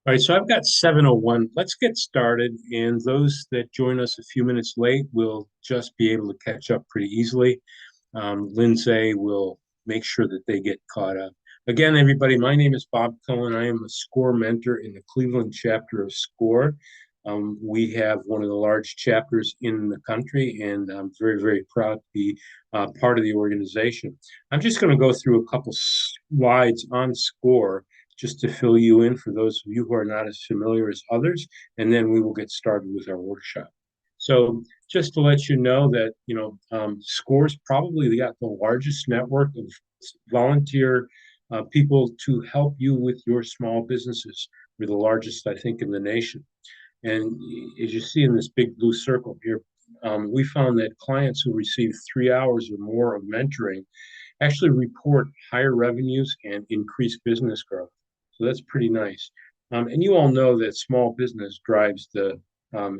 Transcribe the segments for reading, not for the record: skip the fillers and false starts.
All right, so I've got 7:01. Let's get started. And those that join us a few minutes late will just be able to catch up pretty easily. Lindsay will make sure that they get caught up. Again, everybody, my name is Bob Cohen. I am a SCORE mentor in the Cleveland chapter of SCORE. We have one of the large chapters in the country, and I'm very, very proud to be part of the organization. I'm just going to go through a couple slides on SCORE just to fill you in for those of you who are not as familiar as others, and then we will get started with our workshop. So just to let you know that, SCORE's probably got the largest network of volunteer people to help you with your small businesses. We're the largest, I think, in the nation. And as you see in this big blue circle here, we found that clients who receive 3 hours or more of mentoring actually report higher revenues and increased business growth. So that's pretty nice. And you all know that small business drives the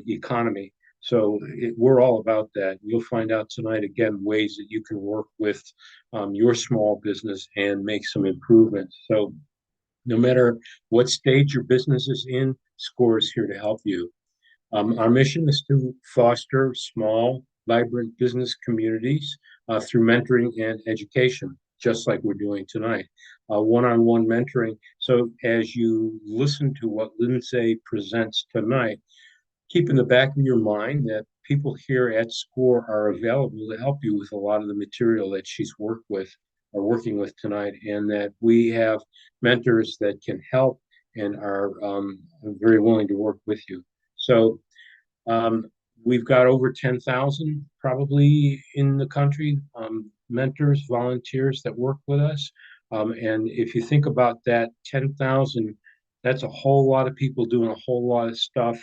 economy. So we're all about that. You'll find out tonight again ways that you can work with your small business and make some improvements. So no matter what stage your business is in, SCORE is here to help you. Our mission is to foster small, vibrant business communities through mentoring and education, just like we're doing tonight. One-on-one mentoring. So as you listen to what Lindsay presents tonight, keep in the back of your mind that people here at SCORE are available to help you with a lot of the material that she's worked with or working with tonight, and that we have mentors that can help and are very willing to work with you. So um, we've got over 10,000 probably in the country, mentors, volunteers that work with us. And if you think about that, 10,000, that's a whole lot of people doing a whole lot of stuff.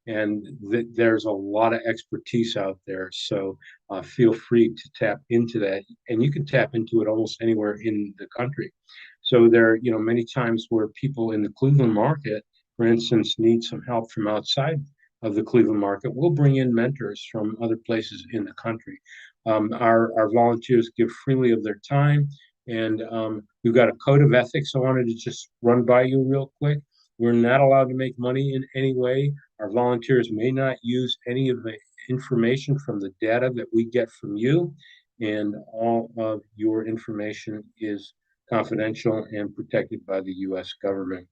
And there's a lot of expertise out there. So feel free to tap into that. And you can tap into it almost anywhere in the country. So there are, many times where people in the Cleveland market, for instance, need some help from outside of the Cleveland market. We'll bring in mentors from other places in the country. Our volunteers give freely of their time, and we've got a code of ethics I wanted to just run by you real quick. We're not allowed to make money in any way. Our volunteers may not use any of the information from the data that we get from you, and all of your information is confidential and protected by the US government.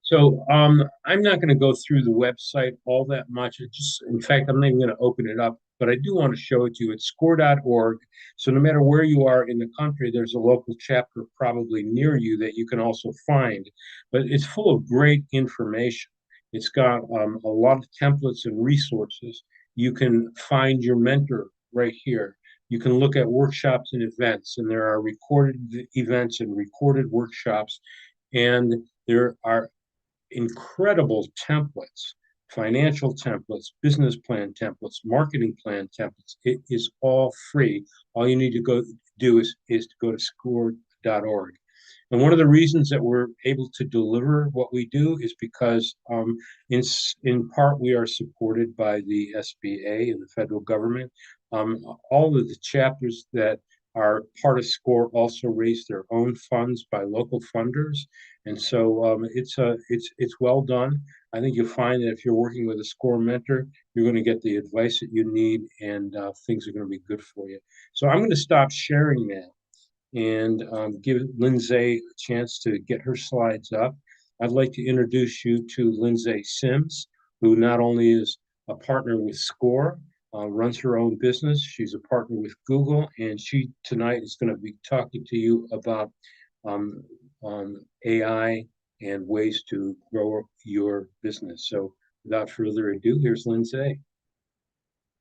So I'm not going to go through the website all that much. In fact, I'm not even going to open it up, but I do want to show it to you. It's score.org. So no matter where you are in the country, there's a local chapter probably near you that you can also find. But it's full of great information. It's got a lot of templates and resources. You can find your mentor right here. You can look at workshops and events, and there are recorded events and recorded workshops. And there are incredible templates, financial templates, business plan templates, marketing plan templates. It is all free. All you need to go do is to go to score.org. And one of the reasons that we're able to deliver what we do is because, in part, we are supported by the SBA and the federal government. All of the chapters that are part of SCORE also raise their own funds by local funders, and so it's well done. I think you'll find that if you're working with a SCORE mentor, you're going to get the advice that you need, and things are going to be good for you. So I'm going to stop sharing now and give Lindsay a chance to get her slides up. I'd like to introduce you to Lindsay Sims, who not only is a partner with SCORE, runs her own business. She's a partner with Google, and she tonight is going to be talking to you about um, AI and ways to grow your business. So without further ado, here's Lindsay.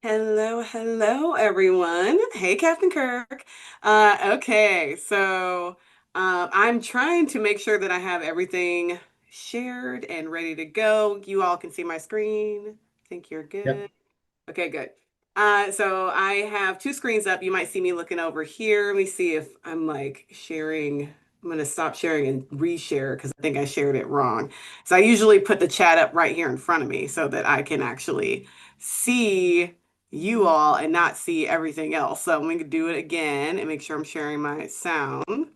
Hello, hello, everyone. Hey, Captain Kirk. Okay, so I'm trying to make sure that I have everything shared and ready to go. You all can see my screen. Think you're Yep. good. Okay, good. So I have two screens up. You might see me looking over here. Let me see if I'm like sharing. I'm gonna stop sharing and reshare because I think I shared it wrong. So I usually put the chat up right here in front of me so that I can actually see you all and not see everything else. So I'm gonna do it again and make sure I'm sharing my sound.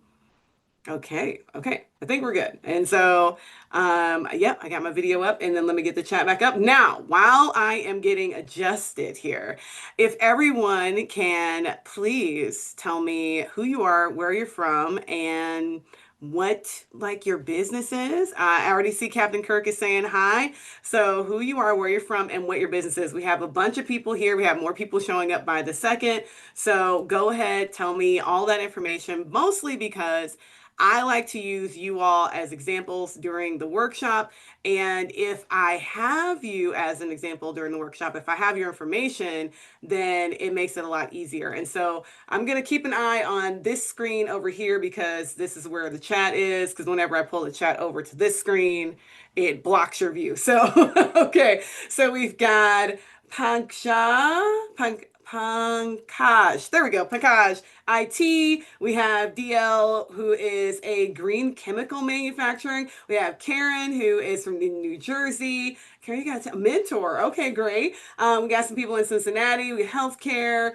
Okay, okay. I think we're good. And so, yep, I got my video up and then let me get the chat back up. Now, while I am getting adjusted here, if everyone can please tell me who you are, where you're from, and what like your business is. I already see Captain Kirk is saying hi. So who you are, where you're from, and what your business is. We have a bunch of people here. We have more people showing up by the second. So go ahead, tell me all that information, mostly because I like to use you all as examples during the workshop. And if I have you as an example during the workshop, if I have your information, then it makes it a lot easier. And so I'm going to keep an eye on this screen over here because this is where the chat is. Because whenever I pull the chat over to this screen, it blocks your view. So, okay. So we've got Pankaj. There we go. Pankaj IT. We have DL, who is a green chemical manufacturing. We have Karen, who is from New Jersey. Karen, you got a mentor. Okay, great. We got some people in Cincinnati. We got healthcare.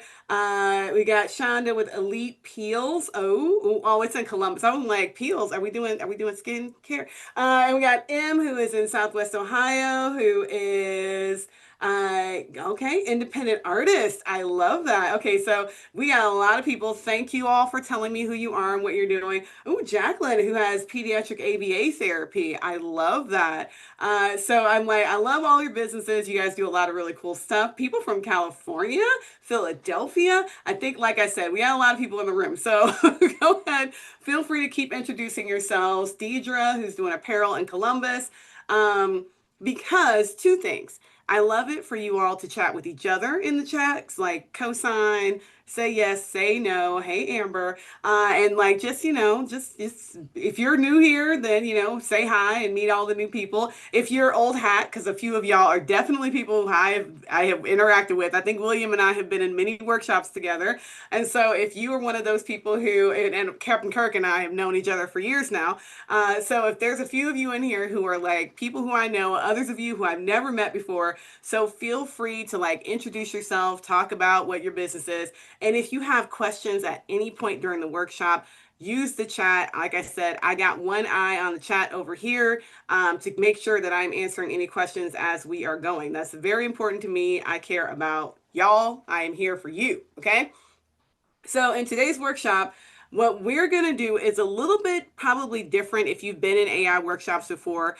We got Shonda with Elite Peels. Oh, it's in Columbus. I'm like, Peels. Are we doing skincare? And we got M, who is in Southwest Ohio, who is okay, independent artist. I love that. Okay, so we got a lot of people. Thank you all for telling me who you are and what you're doing. Oh, Jacqueline, who has pediatric ABA therapy. I love that. So I'm like, I love all your businesses. You guys do a lot of really cool stuff. People from California, Philadelphia. I think, like I said, we got a lot of people in the room. So go ahead, feel free to keep introducing yourselves. Deidre, who's doing apparel in Columbus. Um, because two things. I love it for you all to chat with each other in the chats, like cosign, say yes, say no, hey Amber, and like just just if you're new here, then say hi and meet all the new people. If you're old hat, because a few of y'all are definitely people who I have interacted with. I think William and I have been in many workshops together, and so if you are one of those people who and Captain Kirk and I have known each other for years now, so if there's a few of you in here who are like people who I know, others of you who I've never met before, so feel free to like introduce yourself, talk about what your business is. And if you have questions at any point during the workshop, use the chat. Like I said, I got one eye on the chat over here to make sure that I'm answering any questions as we are going. That's very important to me. I care about y'all. I am here for you. Okay. So in today's workshop, what we're going to do is a little bit probably different if you've been in AI workshops before.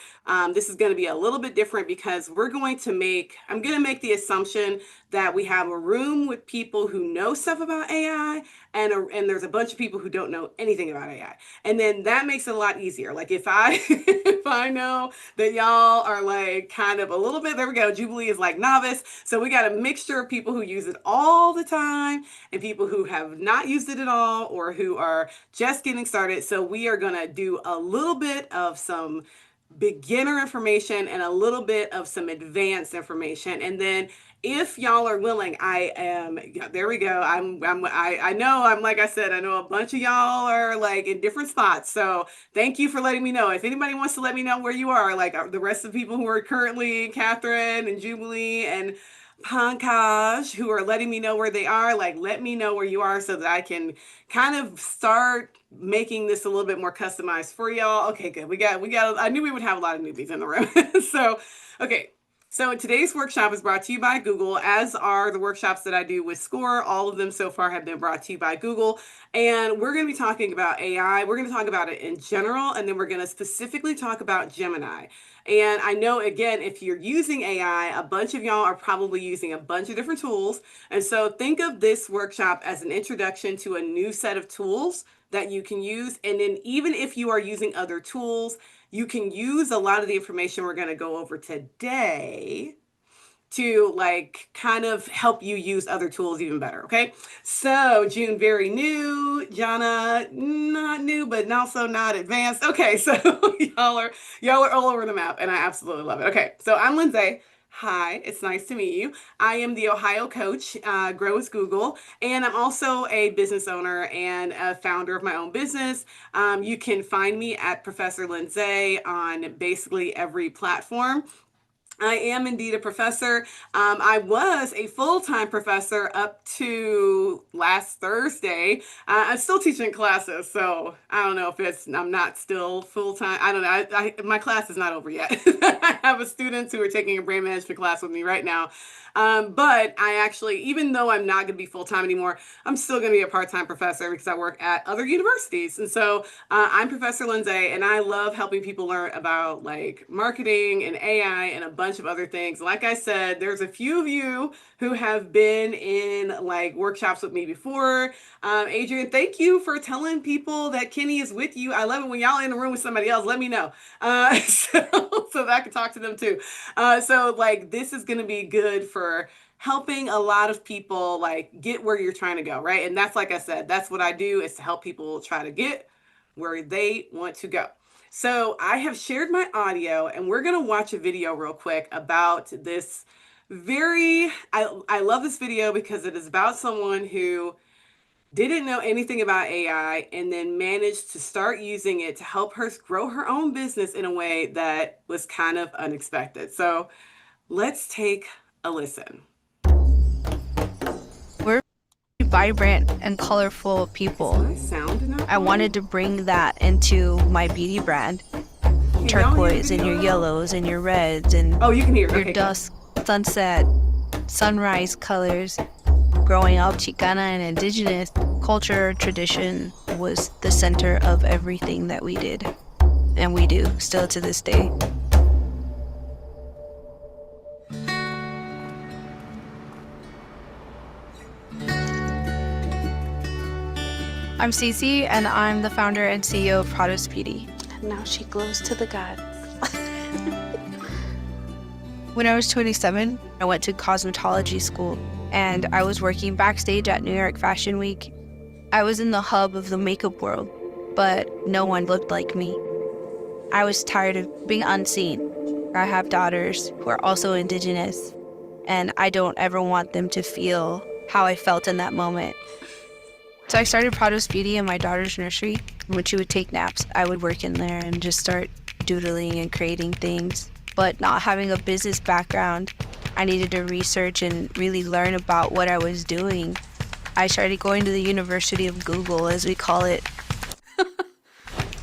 This is going to be a little bit different because I'm going to make the assumption that we have a room with people who know stuff about AI and there's a bunch of people who don't know anything about AI. And then that makes it a lot easier. Like if I, if I know that y'all are like kind of a little bit, there we go. Jubilee is like novice. So we got a mixture of people who use it all the time and people who have not used it at all or who are just getting started. So we are going to do a little bit of some beginner information and a little bit of some advanced information. And then if y'all are willing, there we go. I know, like I said, I know a bunch of y'all are like in different spots. So thank you for letting me know. If anybody wants to let me know where you are, like the rest of the people who are currently Catherine and Jubilee and Pankaj who are letting me know where they are, like let me know where you are so that I can kind of start making this a little bit more customized for y'all. Okay, good. We got I knew we would have a lot of newbies in the room. So, okay. So today's workshop is brought to you by Google, as are the workshops that I do with SCORE. All of them so far have been brought to you by Google. And we're going to be talking about AI. We're going to talk about it in general, and then we're going to specifically talk about Gemini. And I know, again, if you're using AI, a bunch of y'all are probably using a bunch of different tools. And so think of this workshop as an introduction to a new set of tools that you can use. And then even if you are using other tools, you can use a lot of the information we're going to go over today to like kind of help you use other tools even better. Okay. So June, very new. Jana, not new, but also not advanced. Okay. So y'all are all over the map and I absolutely love it. Okay. So I'm Lindsay. Hi, it's nice to meet you. I am the Ohio coach, Grow with Google, and I'm also a business owner and a founder of my own business. You can find me at Professor Lindsay on basically every platform. I am indeed a professor. I was a full-time professor up to last Thursday. I'm still teaching classes, so I don't know if I'm not still full-time. I don't know. My class is not over yet. I have students who are taking a brain management class with me right now. But I actually, even though I'm not going to be full-time anymore, I'm still going to be a part-time professor because I work at other universities. And so I'm Professor Lindsay, and I love helping people learn about like marketing and AI and a bunch of other things. Like I said, there's a few of you who have been in like workshops with me before. Adrian, thank you for telling people that Kenny is with you. I love it when y'all in the room with somebody else. Let me know, so that I can talk to them too. So like this is going to be good for helping a lot of people like get where you're trying to go, right? And that's like I said, that's what I do is to help people try to get where they want to go. So I have shared my audio and we're going to watch a video real quick about this I love this video because it is about someone who didn't know anything about AI and then managed to start using it to help her grow her own business in a way that was kind of unexpected. So let's take a listen. We're vibrant and colorful people. I wanted to bring that into my beauty brand. Turquoise and your yellows and your reds and you can hear. Your Okay. dusk, sunset, sunrise colors. Growing up Chicana and indigenous culture tradition was the center of everything that we did. And we do, still to this day. I'm Cece, and I'm the founder and CEO of Prados Beauty. And now she glows to the gods. When I was 27, I went to cosmetology school, and I was working backstage at New York Fashion Week. I was in the hub of the makeup world, but no one looked like me. I was tired of being unseen. I have daughters who are also indigenous, and I don't ever want them to feel how I felt in that moment. So I started Prados Beauty in my daughter's nursery. When she would take naps, I would work in there and just start doodling and creating things. But not having a business background, I needed to research and really learn about what I was doing. I started going to the University of Google, as we call it.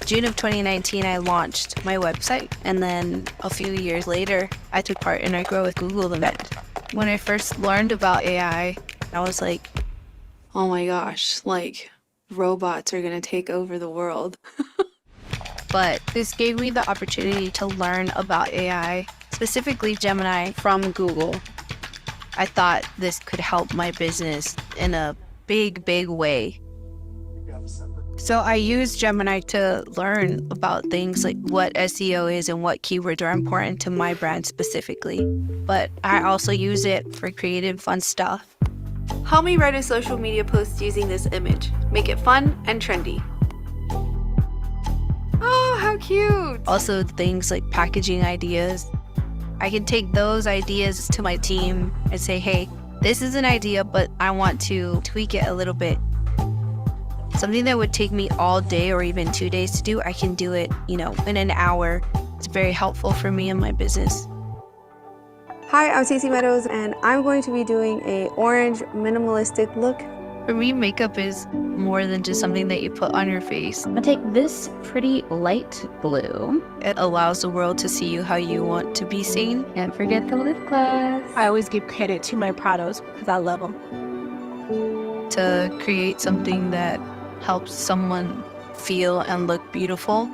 June of 2019, I launched my website. And then a few years later, I took part in our Grow with Google event. When I first learned about AI, I was like, oh my gosh, like robots are gonna take over the world. But this gave me the opportunity to learn about AI, specifically Gemini from Google. I thought this could help my business in a big, big way. So I used Gemini to learn about things like what SEO is and what keywords are important to my brand specifically. But I also use it for creative, fun stuff. Help me write a social media post using this image. Make it fun and trendy. Oh, how cute! Also things like packaging ideas. I can take those ideas to my team and say, hey, this is an idea, but I want to tweak it a little bit. Something that would take me all day or even 2 days to do, I can do it, in an hour. It's very helpful for me and my business. Hi, I'm Cece Meadows, and I'm going to be doing a orange minimalistic look. For me, makeup is more than just something that you put on your face. I'm gonna take this pretty light blue. It allows the world to see you how you want to be seen. Can't forget the lip gloss. I always give credit to my Prados because I love them. To create something that helps someone feel and look beautiful.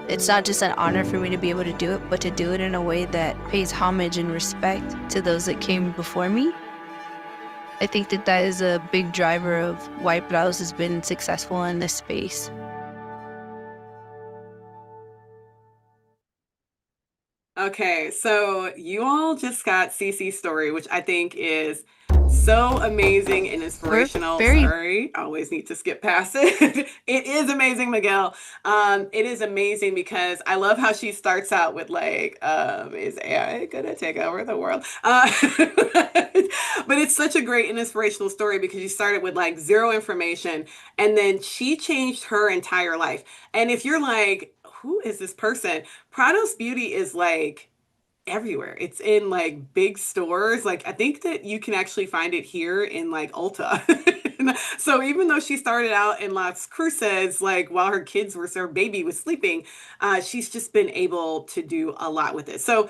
It's not just an honor for me to be able to do it, but to do it in a way that pays homage and respect to those that came before me. I think that is a big driver of why Prados has been successful in this space. Okay, so you all just got Cece's story, which I think is so amazing and inspirational. Sorry, I always need to skip past it. It is amazing, Miguel. It is amazing because I love how she starts out with like, is AI gonna take over the world? But it's such a great and inspirational story because you started with like zero information and then she changed her entire life. And if you're like, who is this person? Prados Beauty is like everywhere. It's in like big stores. Like I think that you can actually find it here in like Ulta. So even though she started out in Las Cruces, like while her baby was sleeping, she's just been able to do a lot with it. So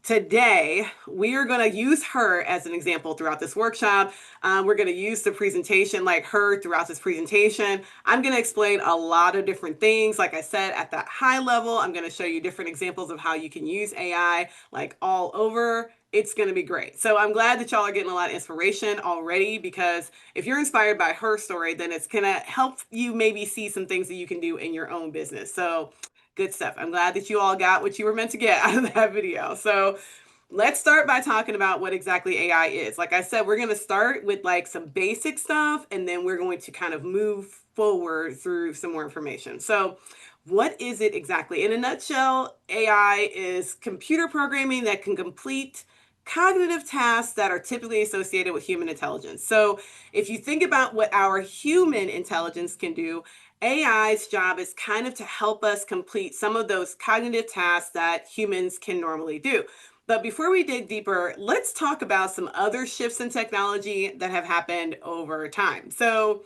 today, we are going to use her as an example throughout this workshop. We're going to use the presentation like her throughout this presentation. I'm going to explain a lot of different things. Like I said, at that high level, I'm going to show you different examples of how you can use AI like all over. It's going to be great. So I'm glad that y'all are getting a lot of inspiration already, because if you're inspired by her story, then it's going to help you maybe see some things that you can do in your own business. So good stuff. I'm glad that you all got what you were meant to get out of that video. So let's start by talking about what exactly AI is. Like I said, we're going to start with like some basic stuff, and then we're going to kind of move forward through some more information. So what is it exactly? In a nutshell, AI is computer programming that can complete cognitive tasks that are typically associated with human intelligence. So if you think about what our human intelligence can do, AI's job is kind of to help us complete some of those cognitive tasks that humans can normally do. But before we dig deeper, let's talk about some other shifts in technology that have happened over time. So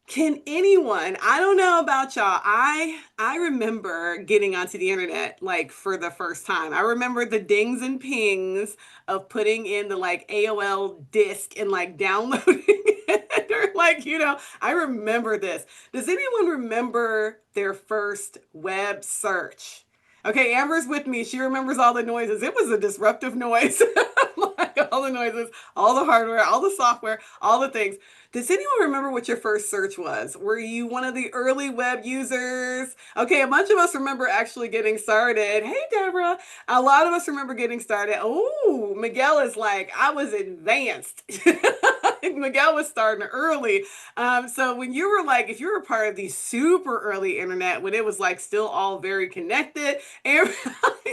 can anyone, I don't know about y'all, I remember getting onto the internet like for the first time. I remember the dings and pings of putting in the like AOL disk and like downloading it, or like, I remember this. Does anyone remember their first web search? Okay, Amber's with me. She remembers all the noises. It was a disruptive noise. Like all the noises, all the hardware, all the software, all the things. Does anyone remember what your first search was? Were you one of the early web users? Okay, a bunch of us remember actually getting started. Hey, Deborah. A lot of us remember getting started. Oh, Miguel is like, I was advanced. Miguel was starting early. So when you were like, if you were part of the super early internet, when it was like still all very connected, and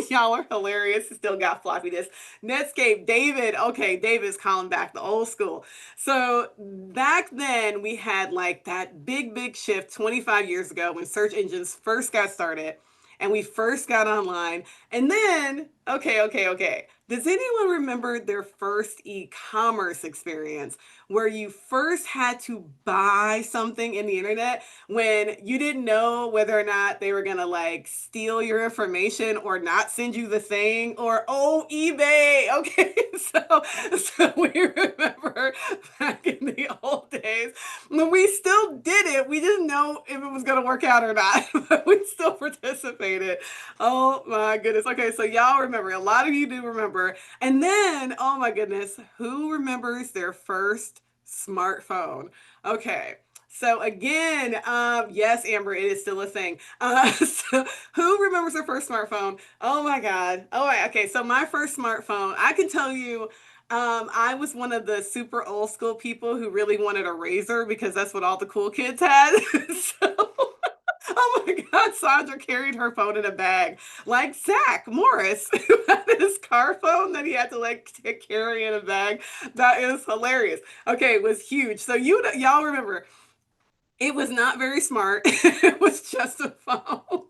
y'all are hilarious. Still got floppy disks. Netscape, David. Okay, David's calling back the old school. So back then we had like that big shift 25 years ago when search engines first got started and we first got online. And then, okay. Does anyone remember their first e-commerce experience where you first had to buy something in the internet when you didn't know whether or not they were gonna like steal your information or not send you the thing, or eBay? Okay, so we remember back in the old days when we still did it. We didn't know if it was gonna work out or not, but we still participated. Oh my goodness. Okay, so y'all remember, a lot of you do remember. And then, oh my goodness, who remembers their first smartphone? Okay. So again, yes, Amber, it is still a thing. So who remembers their first smartphone? Oh my God. Oh, okay. So my first smartphone, I can tell you, I was one of the super old school people who really wanted a Razor because that's what all the cool kids had. So oh my God, Sandra carried her phone in a bag. Like Zach Morris, who had his car phone that he had to like carry in a bag. That is hilarious. Okay, it was huge. So y'all remember, it was not very smart. It was just a phone.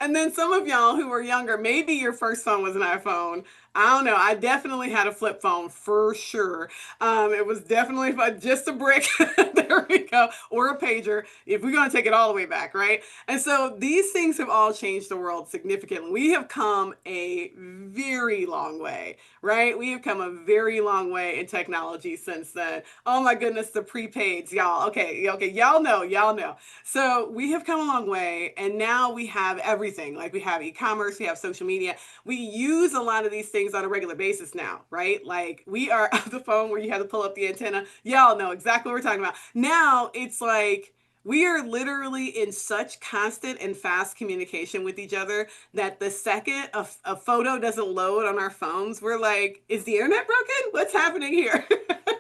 And then some of y'all who were younger, maybe your first phone was an iPhone. I don't know. I definitely had a flip phone for sure. It was definitely just a brick. There we go. Or a pager, if we're going to take it all the way back, right? And so these things have all changed the world significantly. We have come a very long way, right? We have come a very long way in technology since then. Oh my goodness, the prepaids, y'all. Okay, y'all know. So we have come a long way, and now we have everything. Like we have e-commerce, we have social media. We use a lot of these things on a regular basis now, right? Like we are on the phone where you have to pull up the antenna. Y'all know exactly what we're talking about. Now it's like we are literally in such constant and fast communication with each other that the second a photo doesn't load on our phones, we're like, is the internet broken? What's happening here?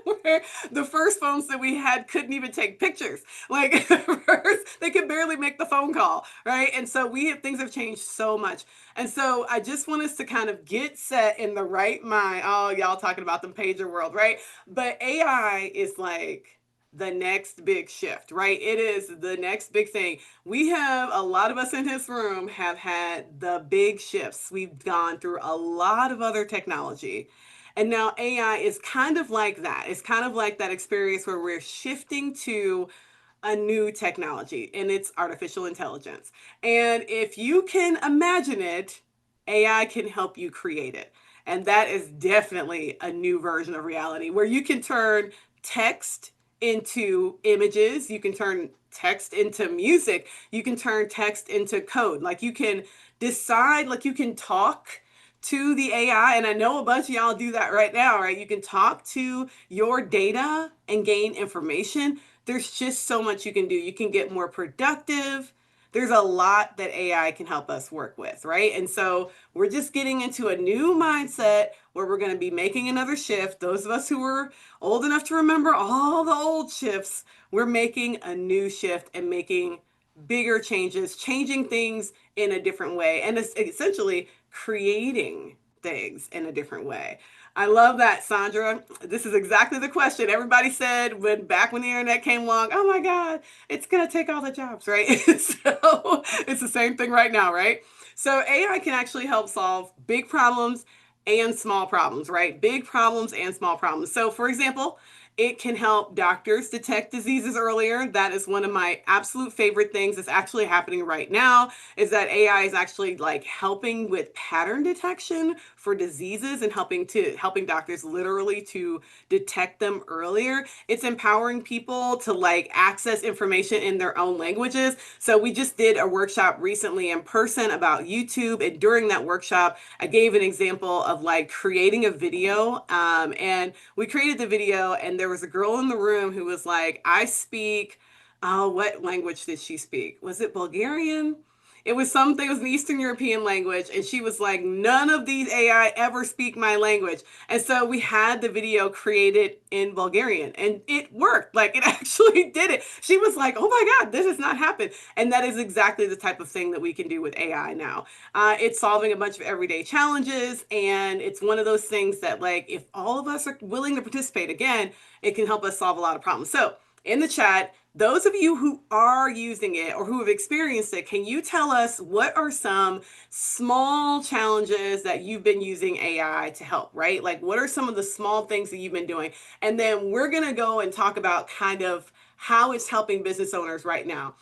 Where the first phones that we had couldn't even take pictures. Like first, they could barely make the phone call, right? And so things have changed so much. And so I just want us to kind of get set in the right mind. Oh, y'all talking about the pager world, right? But AI is like the next big shift, right? It is the next big thing. We have, a lot of us in this room have had the big shifts. We've gone through a lot of other technology. And now AI is kind of like that. It's kind of like that experience where we're shifting to a new technology, and it's artificial intelligence. And if you can imagine it, AI can help you create it. And that is definitely a new version of reality where you can turn text into images, you can turn text into music, you can turn text into code. Like you can decide, like you can talk to the AI, and I know a bunch of y'all do that right now, right? You can talk to your data and gain information. There's just so much you can do. You can get more productive. There's a lot that AI can help us work with, right? And so we're just getting into a new mindset where we're going to be making another shift. Those of us who were old enough to remember all the old shifts, we're making a new shift and making bigger changes, changing things in a different way, and it's essentially creating things in a different way. I love that, Sandra. This is exactly the question everybody said back when the internet came along. Oh my God, it's gonna take all the jobs, right? So it's the same thing right now, right? So AI can actually help solve big problems and small problems, right? Big problems and small problems. So for example, it can help doctors detect diseases earlier. That is one of my absolute favorite things that's actually happening right now, is that AI is actually like helping with pattern detection for diseases and helping doctors literally to detect them earlier. It's empowering people to like access information in their own languages. So we just did a workshop recently in person about YouTube, and during that workshop I gave an example of like creating a video, and we created the video, and there was a girl in the room who was like, I speak, oh, what language did she speak? Was it Bulgarian? It was something, it was an Eastern European language. And she was like, none of these AI ever speak my language. And so we had the video created in Bulgarian, and it worked. Like it actually did it. She was like, oh my God, this has not happened. And that is exactly the type of thing that we can do with AI now. It's solving a bunch of everyday challenges. And it's one of those things that like, if all of us are willing to participate, again, it can help us solve a lot of problems. So in the chat, those of you who are using it or who have experienced it, can you tell us what are some small challenges that you've been using AI to help, right? Like what are some of the small things that you've been doing? And then we're going to go and talk about kind of how it's helping business owners right now.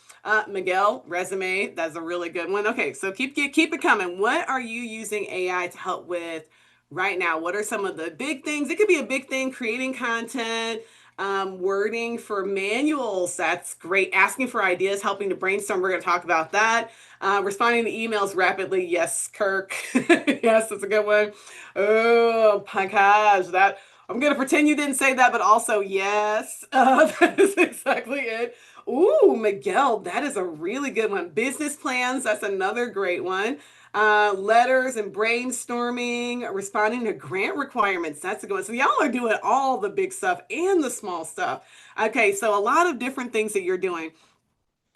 Miguel, resume, that's a really good one. Okay, so keep it coming. What are you using AI to help with right now? What are some of the big things? It could be a big thing, creating content, wording for manuals. That's great. Asking for ideas, helping to brainstorm. We're going to talk about that. Responding to emails rapidly. Yes, Kirk. Yes, that's a good one. Oh my gosh, that I'm going to pretend you didn't say that, but also yes, that is exactly it. Ooh, Miguel, that is a really good one. Business plans, that's another great one. Letters and brainstorming, responding to grant requirements. That's a good one. So y'all are doing all the big stuff and the small stuff. Okay, so a lot of different things that you're doing.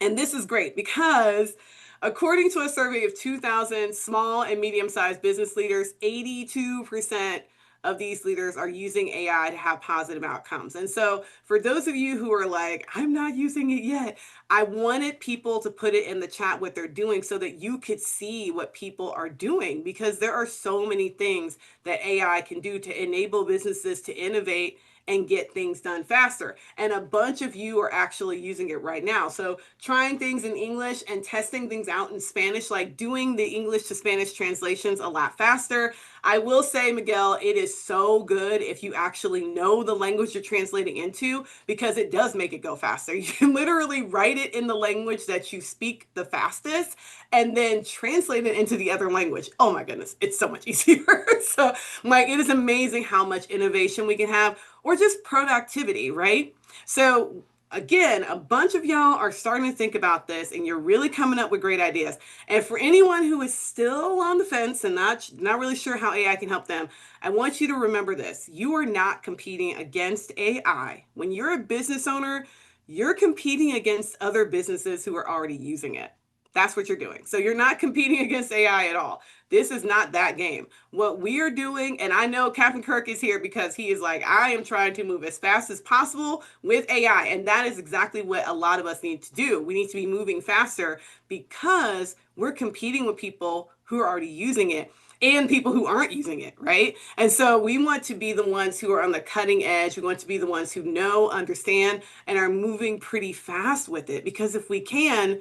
And this is great because according to a survey of 2,000 small and medium-sized business leaders, 82% of these leaders are using AI to have positive outcomes. And so for those of you who are like, I'm not using it yet, I wanted people to put it in the chat what they're doing so that you could see what people are doing, because there are so many things that AI can do to enable businesses to innovate and get things done faster. And a bunch of you are actually using it right now. So trying things in English and testing things out in Spanish, like doing the English to Spanish translations a lot faster. I will say, Miguel, it is so good if you actually know the language you're translating into, because it does make it go faster. You can literally write it in the language that you speak the fastest and then translate it into the other language. Oh my goodness, it's so much easier. So like, it is amazing how much innovation we can have, or just productivity, right? So again, a bunch of y'all are starting to think about this, and you're really coming up with great ideas. And for anyone who is still on the fence and not really sure how AI can help them, I want you to remember this. You are not competing against AI. When you're a business owner, you're competing against other businesses who are already using it. That's what you're doing. So you're not competing against AI at all. This is not that game. What we are doing, and I know Captain Kirk is here because he is like, I am trying to move as fast as possible with AI. And that is exactly what a lot of us need to do. We need to be moving faster because we're competing with people who are already using it and people who aren't using it, right? And so we want to be the ones who are on the cutting edge. We want to be the ones who know, understand, and are moving pretty fast with it. Because if we can,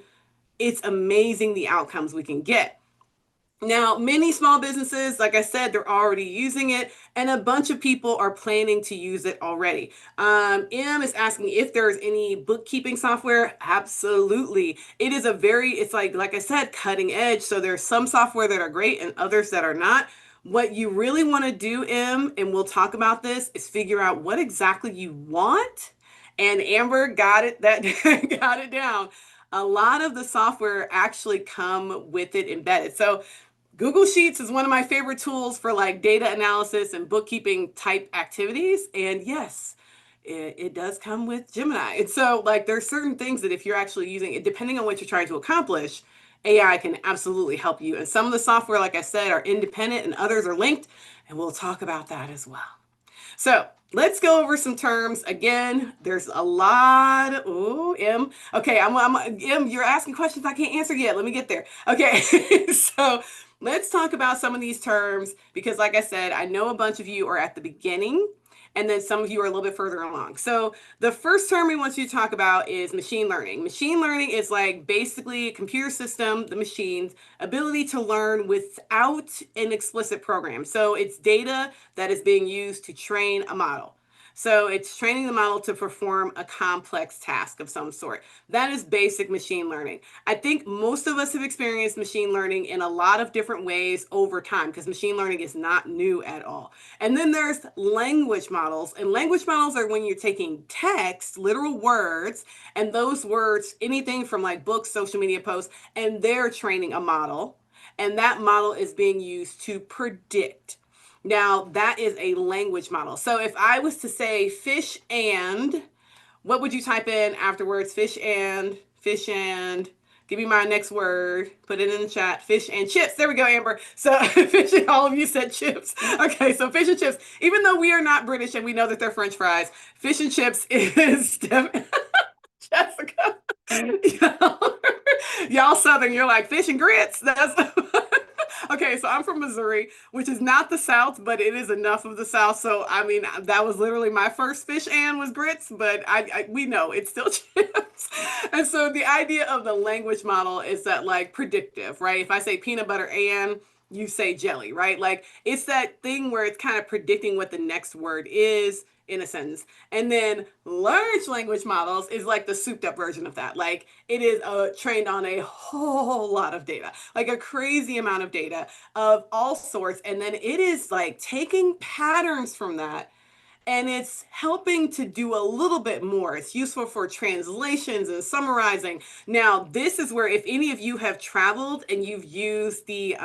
it's amazing the outcomes we can get. Now, many small businesses, like I said, they're already using it, and a bunch of people are planning to use it already. M is asking if there's any bookkeeping software. Absolutely. It is it's like I said, cutting edge. So there's some software that are great and others that are not. What you really want to do, M, and we'll talk about this, is figure out what exactly you want. And Amber got it got it down. A lot of the software actually come with it embedded. So Google Sheets is one of my favorite tools for like data analysis and bookkeeping type activities. And yes, it does come with Gemini. And so like there's certain things that if you're actually using it, depending on what you're trying to accomplish, AI can absolutely help you. And some of the software, like I said, are independent and others are linked. And we'll talk about that as well. So let's go over some terms. Again, there's a lot. Oh, M. Okay, M, you're asking questions I can't answer yet. Let me get there. Okay, so let's talk about some of these terms because like I said, I know a bunch of you are at the beginning and then some of you are a little bit further along. So the first term we want you to talk about is machine learning. Machine learning is like basically a computer system, the machine's ability to learn without an explicit program. So it's data that is being used to train a model. So it's training the model to perform a complex task of some sort. That is basic machine learning. I think most of us have experienced machine learning in a lot of different ways over time because machine learning is not new at all. And then there's language models. And language models are when you're taking text, literal words, and those words, anything from like books, social media posts, and they're training a model. And that model is being used to predict. Now, that is a language model. So if I was to say fish and, what would you type in afterwards? Fish and, give me my next word, put it in the chat, fish and chips. There we go, Amber. So fish and all of you said chips. Okay, so fish and chips. Even though we are not British and we know that they're French fries, fish and chips is Jessica. Y'all Southern, you're like fish and grits. That's okay, so I'm from Missouri, which is not the South, but it is enough of the South. So, I mean, that was literally my first fish and was grits, but we know it's still chips. And so the idea of the language model is that like predictive, right? If I say peanut butter and you say jelly, right? Like it's that thing where it's kind of predicting what the next word is in a sentence. And then large language models is like the souped up version of that. Like it is trained on a whole lot of data, like a crazy amount of data of all sorts. And then it is like taking patterns from that and it's helping to do a little bit more. It's useful for translations and summarizing. Now, this is where if any of you have traveled and you've used the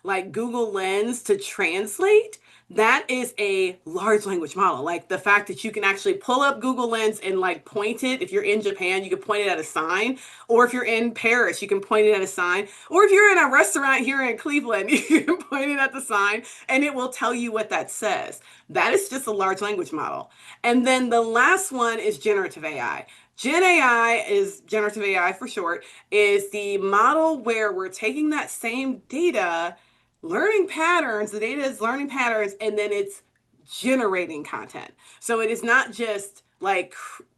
like Google Lens to translate, that is a large language model. Like the fact that you can actually pull up Google Lens and like point it. If you're in Japan, you can point it at a sign. Or if you're in Paris, you can point it at a sign. Or if you're in a restaurant here in Cleveland, you can point it at the sign and it will tell you what that says. That is just a large language model. And then the last one is generative AI. Gen AI is generative AI for short, is the model where we're taking that same data, learning patterns, the data is learning patterns, and then it's generating content. So it is not just like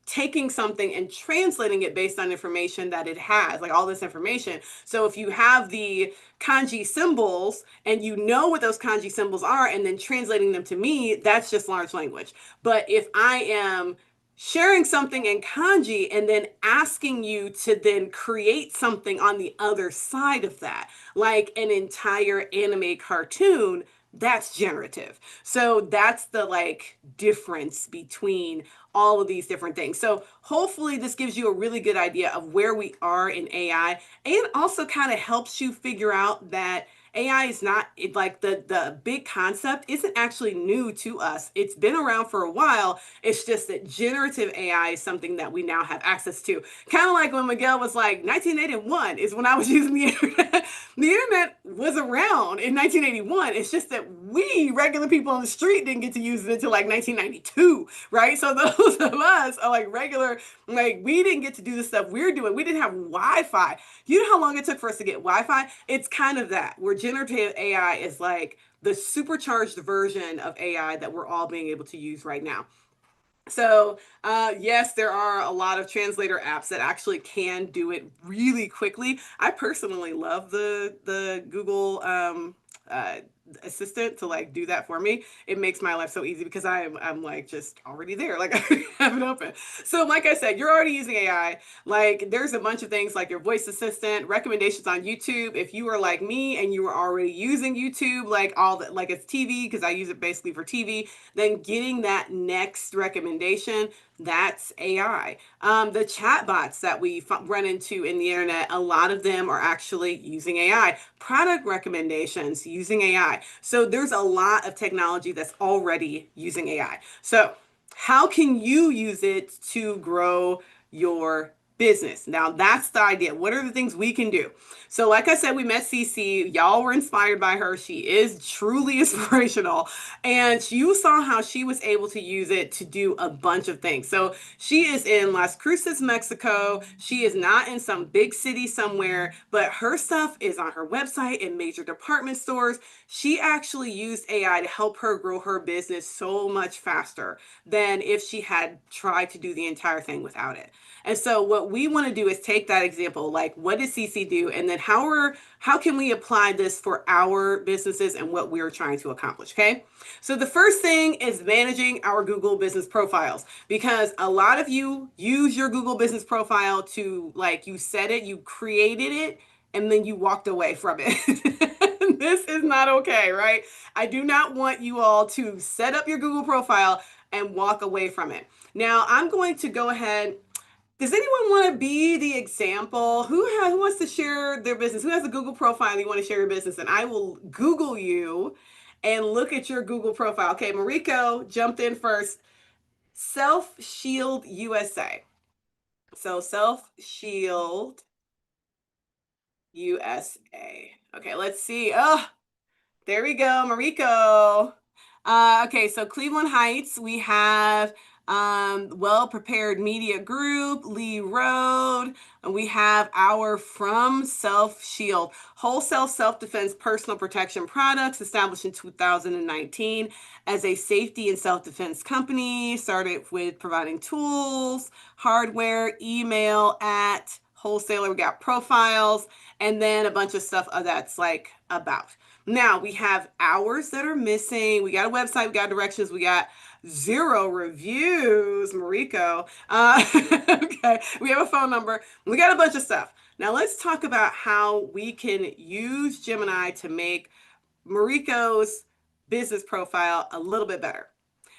taking something and translating it based on information that it has, like all this information. So if you have the kanji symbols and you know what those kanji symbols are and then translating them to me, that's just large language. But if I am sharing something in kanji and then asking you to then create something on the other side of that, like an entire anime cartoon, that's generative. So that's the like difference between all of these different things. So hopefully this gives you a really good idea of where we are in AI and also kind of helps you figure out that AI is not like the big concept isn't actually new to us. It's been around for a while. It's just that generative AI is something that we now have access to. Kind of like when Miguel was like, 1981 is when I was using the internet. The internet was around in 1981. It's just that we regular people on the street didn't get to use it until like 1992, right? So those of us are like regular, like we didn't get to do the stuff we're doing. We didn't have Wi-Fi. You know how long it took for us to get Wi-Fi? It's kind of that, where generative AI is like the supercharged version of AI that we're all being able to use right now. So, yes, there are a lot of translator apps that actually can do it really quickly. I personally love the Google uh, Assistant to like do that for me. It makes my life so easy because I'm like just already there, like I have it open. So, like I said, you're already using AI. Like, there's a bunch of things like your voice assistant, recommendations on YouTube. If you are like me and you were already using YouTube, like all that, like it's TV because I use it basically for TV, then getting that next recommendation, that's AI. The chat bots that we run into in the internet, a lot of them are actually using AI. Product recommendations using AI. So there's a lot of technology that's already using AI. So how can you use it to grow your business? Now that's the idea. What are the things we can do? So like I said, we met Cece. Y'all were inspired by her. She is truly inspirational. And you saw how she was able to use it to do a bunch of things. So she is in Las Cruces, Mexico. She is not in some big city somewhere, but her stuff is on her website in major department stores. She actually used AI to help her grow her business so much faster than if she had tried to do the entire thing without it. And so what we want to do is take that example, like what did CC do? And then how can we apply this for our businesses and what we're trying to accomplish? Okay. So the first thing is managing our Google business profiles, because a lot of you use your Google business profile to like, you set it, you created it, and then you walked away from it. This is not okay, right? I do not want you all to set up your Google profile and walk away from it. Now I'm going to go ahead. Does anyone want to be the example? Who wants to share their business? Who has a Google profile and you want to share your business? And I will Google you and look at your Google profile. Okay, Mariko jumped in first. Self Shield USA. So Self Shield USA. Okay, let's see. Oh, there we go, Mariko. Okay, so Cleveland Heights, we have Well Prepared Media Group, Lee Road, and we have our From Self Shield, wholesale self-defense personal protection products, established in 2019 as a safety and self-defense company. Started with providing tools, hardware, email, at wholesaler. We got profiles, and then a bunch of stuff that's like about. Now we have hours that are missing. We got a website, we got directions, we got 0 reviews, Mariko. Okay, we have a phone number. We got a bunch of stuff. Now let's talk about how we can use Gemini to make Mariko's business profile a little bit better.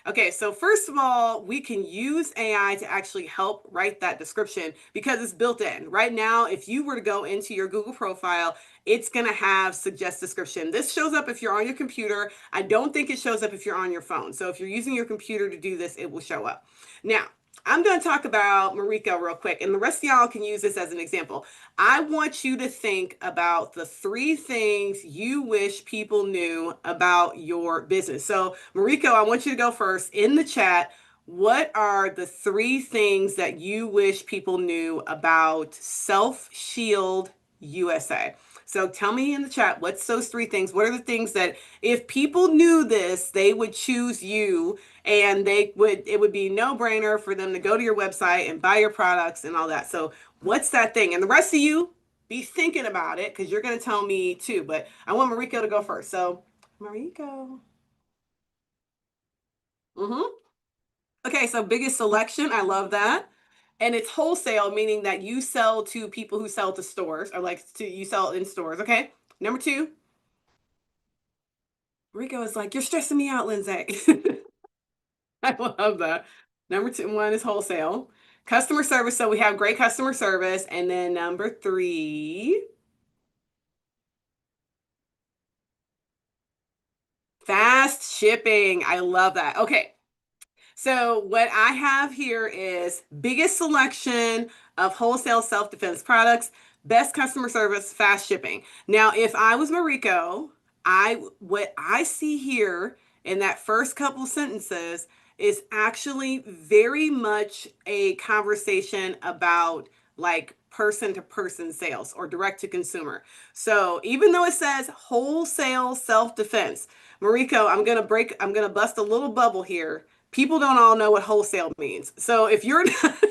Okay, so first of all, we can use AI to actually help write that description because it's built in. Right now, if you were to go into your Google profile, it's going to have suggest description. This shows up if you're on your computer. I don't think it shows up if you're on your phone. So if you're using your computer to do this, it will show up. Now, I'm going to talk about Mariko real quick, and the rest of y'all can use this as an example. I want you to think about the 3 things you wish people knew about your business. So, Mariko, I want you to go first in the chat. What are the 3 things that you wish people knew about Self Shield USA? So tell me in the chat, what's those 3 things? What are the things that if people knew this, they would choose you, and it would be no brainer for them to go to your website and buy your products and all that. So what's that thing? And the rest of you be thinking about it, because you're going to tell me too, but I want Mariko to go first. So Mariko. Okay, so biggest selection. I love that. And it's wholesale, meaning that you sell to people who sell to stores, or like you sell in stores. Okay. Number 2. Rico is like, you're stressing me out, Lindsay. I love that. Number 1 is wholesale. Customer service. So we have great customer service. And then number 3. Fast shipping. I love that. Okay. So what I have here is biggest selection of wholesale self-defense products, best customer service, fast shipping. Now, if I was Mariko, what I see here in that first couple sentences is actually very much a conversation about like person to person sales or direct to consumer. So even though it says wholesale self-defense, Mariko, I'm gonna bust a little bubble here. People don't all know what wholesale means. So if you're not,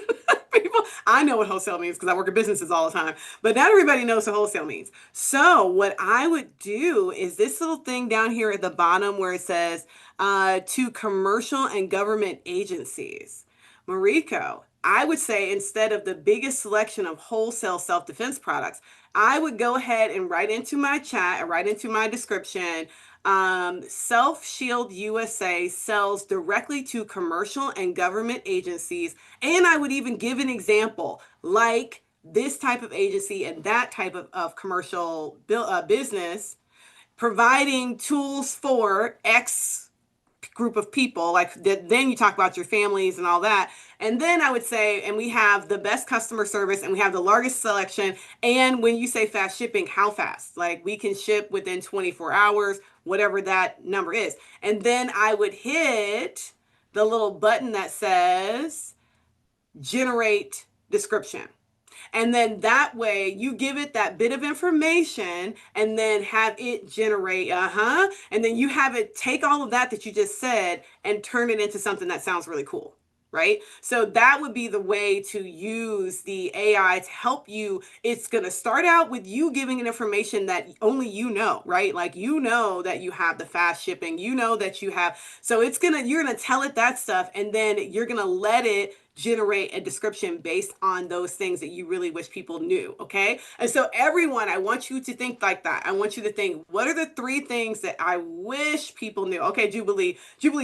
people, I know what wholesale means because I work in businesses all the time, but not everybody knows what wholesale means. So what I would do is this little thing down here at the bottom where it says to commercial and government agencies. Mariko, I would say instead of the biggest selection of wholesale self-defense products, I would go ahead and write into my chat, or write into my description, Self Shield USA sells directly to commercial and government agencies. And I would even give an example like this type of agency and that type of commercial business providing tools for X group of people. Like then you talk about your families and all that. And then I would say, and we have the best customer service and we have the largest selection. And when you say fast shipping, how fast? Like we can ship within 24 hours, whatever that number is. And then I would hit the little button that says generate description. And then that way you give it that bit of information and then have it generate, and then you have it take all of that you just said and turn it into something that sounds really cool, right? So that would be the way to use the AI to help you. It's going to start out with you giving an information that only you know, right? Like you know that you have the fast shipping, you know that you have, so you're going to tell it that stuff and then you're going to let it generate a description based on those things that you really wish people knew. Okay. And so everyone, I want you to think like that. I want you to think, what are the 3 things that I wish people knew? Okay. Jubilee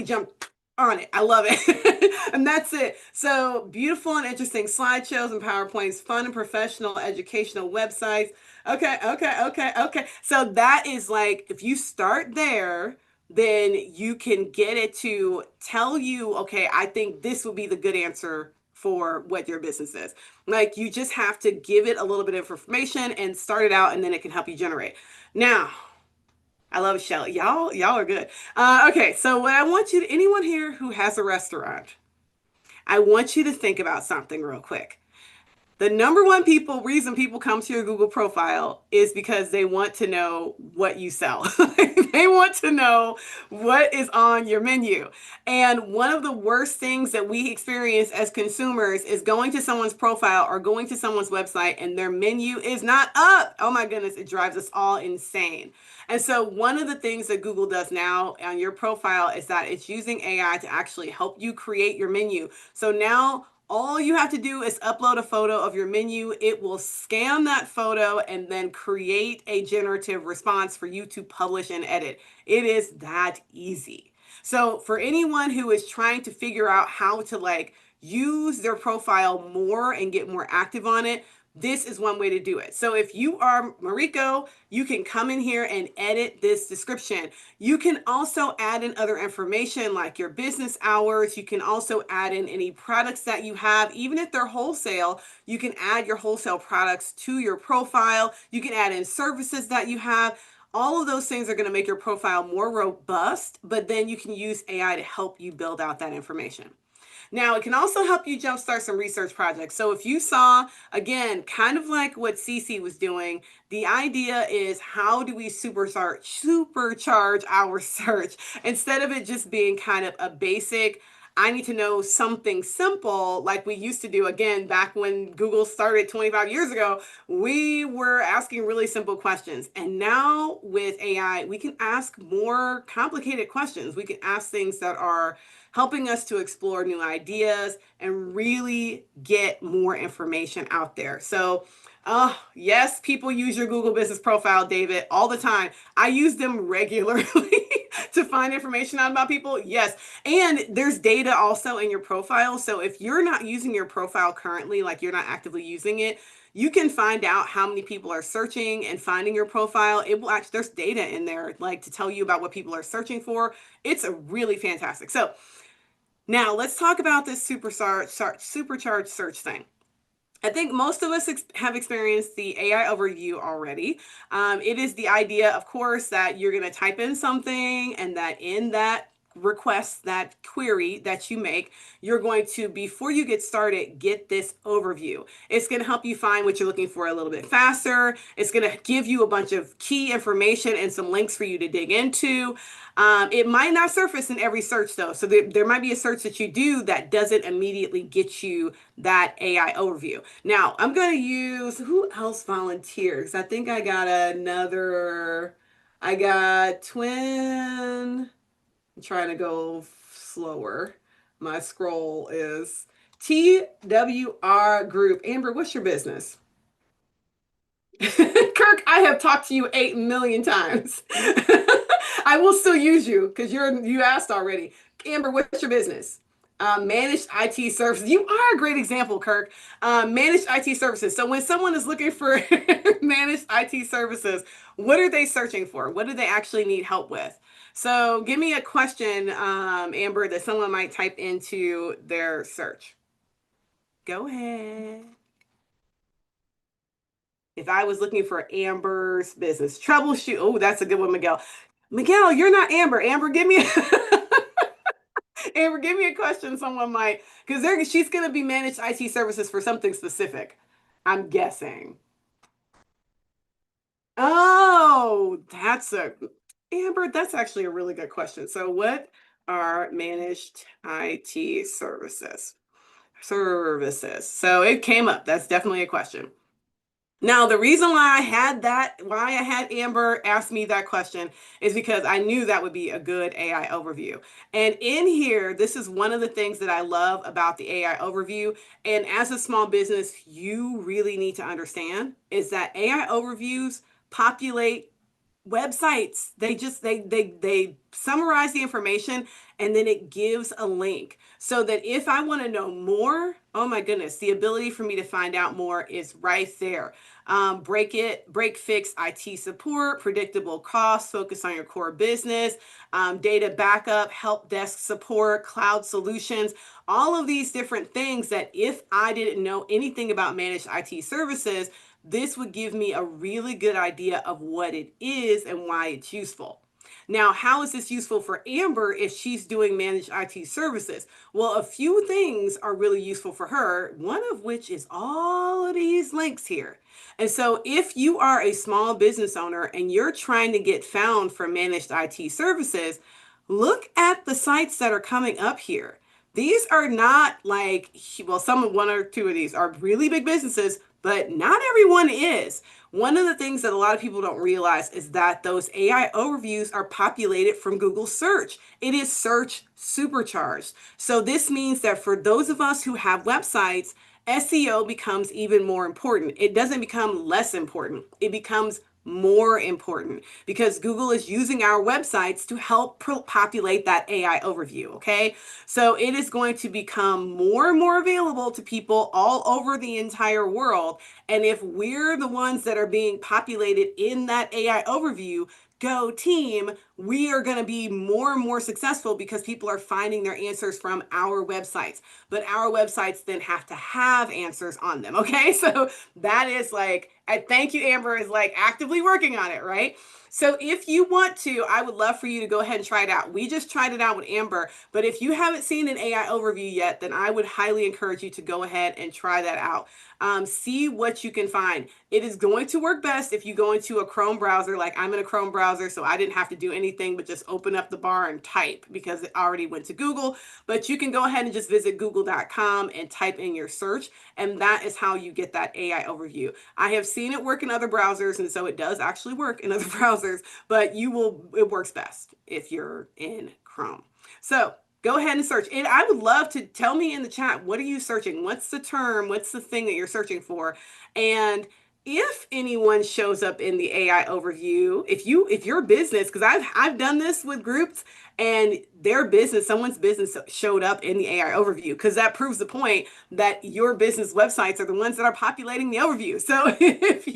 jumped on it. I love it. And that's it. So beautiful and interesting slideshows and PowerPoints, fun and professional educational websites. Okay. So that is like, if you start there, then you can get it to tell you, okay, I think this would be the good answer for what your business is. Like you just have to give it a little bit of information and start it out and then it can help you generate. Now, I love Shelly. Y'all are good. Okay, so what I want you to, anyone here who has a restaurant, I want you to think about something real quick. The number one reason people come to your Google profile is because they want to know what you sell. They want to know what is on your menu. And one of the worst things that we experience as consumers is going to someone's profile or going to someone's website and their menu is not up. Oh my goodness, it drives us all insane. And so one of the things that Google does now on your profile is that it's using AI to actually help you create your menu. So now all you have to do is upload a photo of your menu. It will scan that photo and then create a generative response for you to publish and edit. It is that easy. So for anyone who is trying to figure out how to like use their profile more and get more active on it, this is one way to do it. So if you are Mariko, you can come in here and edit this description. You can also add in other information like your business hours. You can also add in any products that you have. Even if they're wholesale, you can add your wholesale products to your profile. You can add in services that you have. All of those things are going to make your profile more robust, but then you can use AI to help you build out that information. Now, it can also help you jumpstart some research projects. So if you saw, again, kind of like what Cece was doing, the idea is how do we supercharge our search instead of it just being kind of a basic, I need to know something simple like we used to do. Again, back when Google started 25 years ago, we were asking really simple questions. And now with AI, we can ask more complicated questions. We can ask things that are helping us to explore new ideas and really get more information out there. So, yes, people use your Google Business Profile, David, all the time. I use them regularly to find information out about people. Yes. And there's data also in your profile. So if you're not using your profile currently, like you're not actively using it, you can find out how many people are searching and finding your profile. It will actually, there's data in there like to tell you about what people are searching for. It's a really fantastic. So now let's talk about this supercharged search thing. I think most of us have experienced the AI overview already. It is the idea, of course, that you're going to type in something and that in that request, that query that you make, you're going to, before you get started, get this overview. It's going to help you find what you're looking for a little bit faster. It's going to give you a bunch of key information and some links for you to dig into. It might not surface in every search though. So there might be a search that you do that doesn't immediately get you that AI overview. Now I'm going to use, who else volunteers? I think I got Twin. I'm trying to go slower. My scroll is TWR Group. Amber, what's your business? Kirk, I have talked to you 8 million times. I will still use you because you asked already. Amber, what's your business? Managed IT services. You are a great example, Kirk. Managed IT services. So when someone is looking for managed IT services, what are they searching for? What do they actually need help with? So give me a question, Amber, that someone might type into their search. Go ahead. If I was looking for Amber's business, troubleshoot. Oh, that's a good one, Miguel. Miguel, you're not Amber. Amber, give me Amber, give me a question someone might, because she's going to be managed IT services for something specific, I'm guessing. Oh, Amber, that's actually a really good question. So what are managed IT services? So it came up. That's definitely a question. Now, the reason why I had Amber ask me that question is because I knew that would be a good AI overview. And in here, this is one of the things that I love about the AI overview. And as a small business, you really need to understand is that AI overviews populate websites. They summarize the information and then it gives a link so that if I want to know more, oh my goodness, the ability for me to find out more is right there. Break fix IT support, predictable costs, focus on your core business, data backup, help desk support, cloud solutions, all of these different things that if I didn't know anything about managed IT services, this would give me a really good idea of what it is and why it's useful. Now, how is this useful for Amber if she's doing managed IT services? Well, a few things are really useful for her, one of which is all of these links here. And so if you are a small business owner and you're trying to get found for managed IT services, look at the sites that are coming up here. These are not like, well, one or two of these are really big businesses, but not everyone is. One of the things that a lot of people don't realize is that those AI overviews are populated from Google search. It is search supercharged. So this means that for those of us who have websites, SEO becomes even more important. It doesn't become less important. It becomes more important because Google is using our websites to help populate that AI overview, okay? So it is going to become more and more available to people all over the entire world. And if we're the ones that are being populated in that AI overview, go team, we are going to be more and more successful because people are finding their answers from our websites. But our websites then have to have answers on them, okay? So that is like, thank you, Amber, is like actively working on it, right? So if you want to, I would love for you to go ahead and try it out. We just tried it out with Amber, but if you haven't seen an AI overview yet, then I would highly encourage you to go ahead and try that out. See what you can find. It is going to work best if you go into a Chrome browser, like I'm in a Chrome browser, so I didn't have to do anything but just open up the bar and type because it already went to Google. But you can go ahead and just visit google.com and type in your search, and that is how you get that AI overview. I have seen it work in other browsers, and so it does actually work in other browsers, but it works best if you're in Chrome. So go ahead and search. And I would love to tell me in the chat, what are you searching? What's the term? What's the thing that you're searching for? And if anyone shows up in the AI overview, if your business, because I've done this with groups and someone's business showed up in the AI overview, because that proves the point that your business websites are the ones that are populating the overview. So if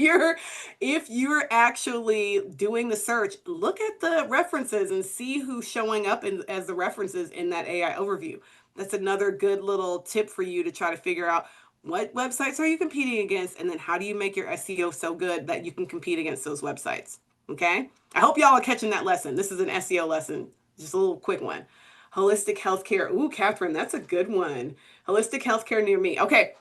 you're actually doing the search, look at the references and see who's showing up as the references in that AI overview. That's another good little tip for you to try to figure out what websites are you competing against, and then how do you make your SEO so good that you can compete against those websites? Okay. I hope y'all are catching that lesson. This is an SEO lesson, just a little quick one. Holistic healthcare. Ooh, Catherine, that's a good one. Holistic healthcare near me. Okay.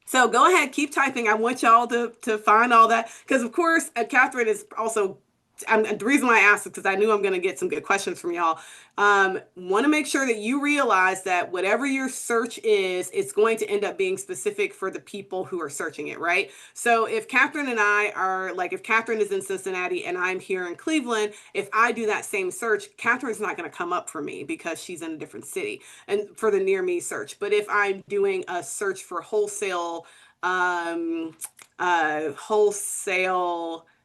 So go ahead, keep typing. I want y'all to find all that, because of course, Catherine is also, the reason why I asked is because I knew I'm going to get some good questions from y'all. Want to make sure that you realize that whatever your search is, it's going to end up being specific for the people who are searching it, right? So if Catherine and I are like, if Catherine is in Cincinnati and I'm here in Cleveland, if I do that same search, Catherine's not going to come up for me because she's in a different city, and for the near me search. But if I'm doing a search for wholesale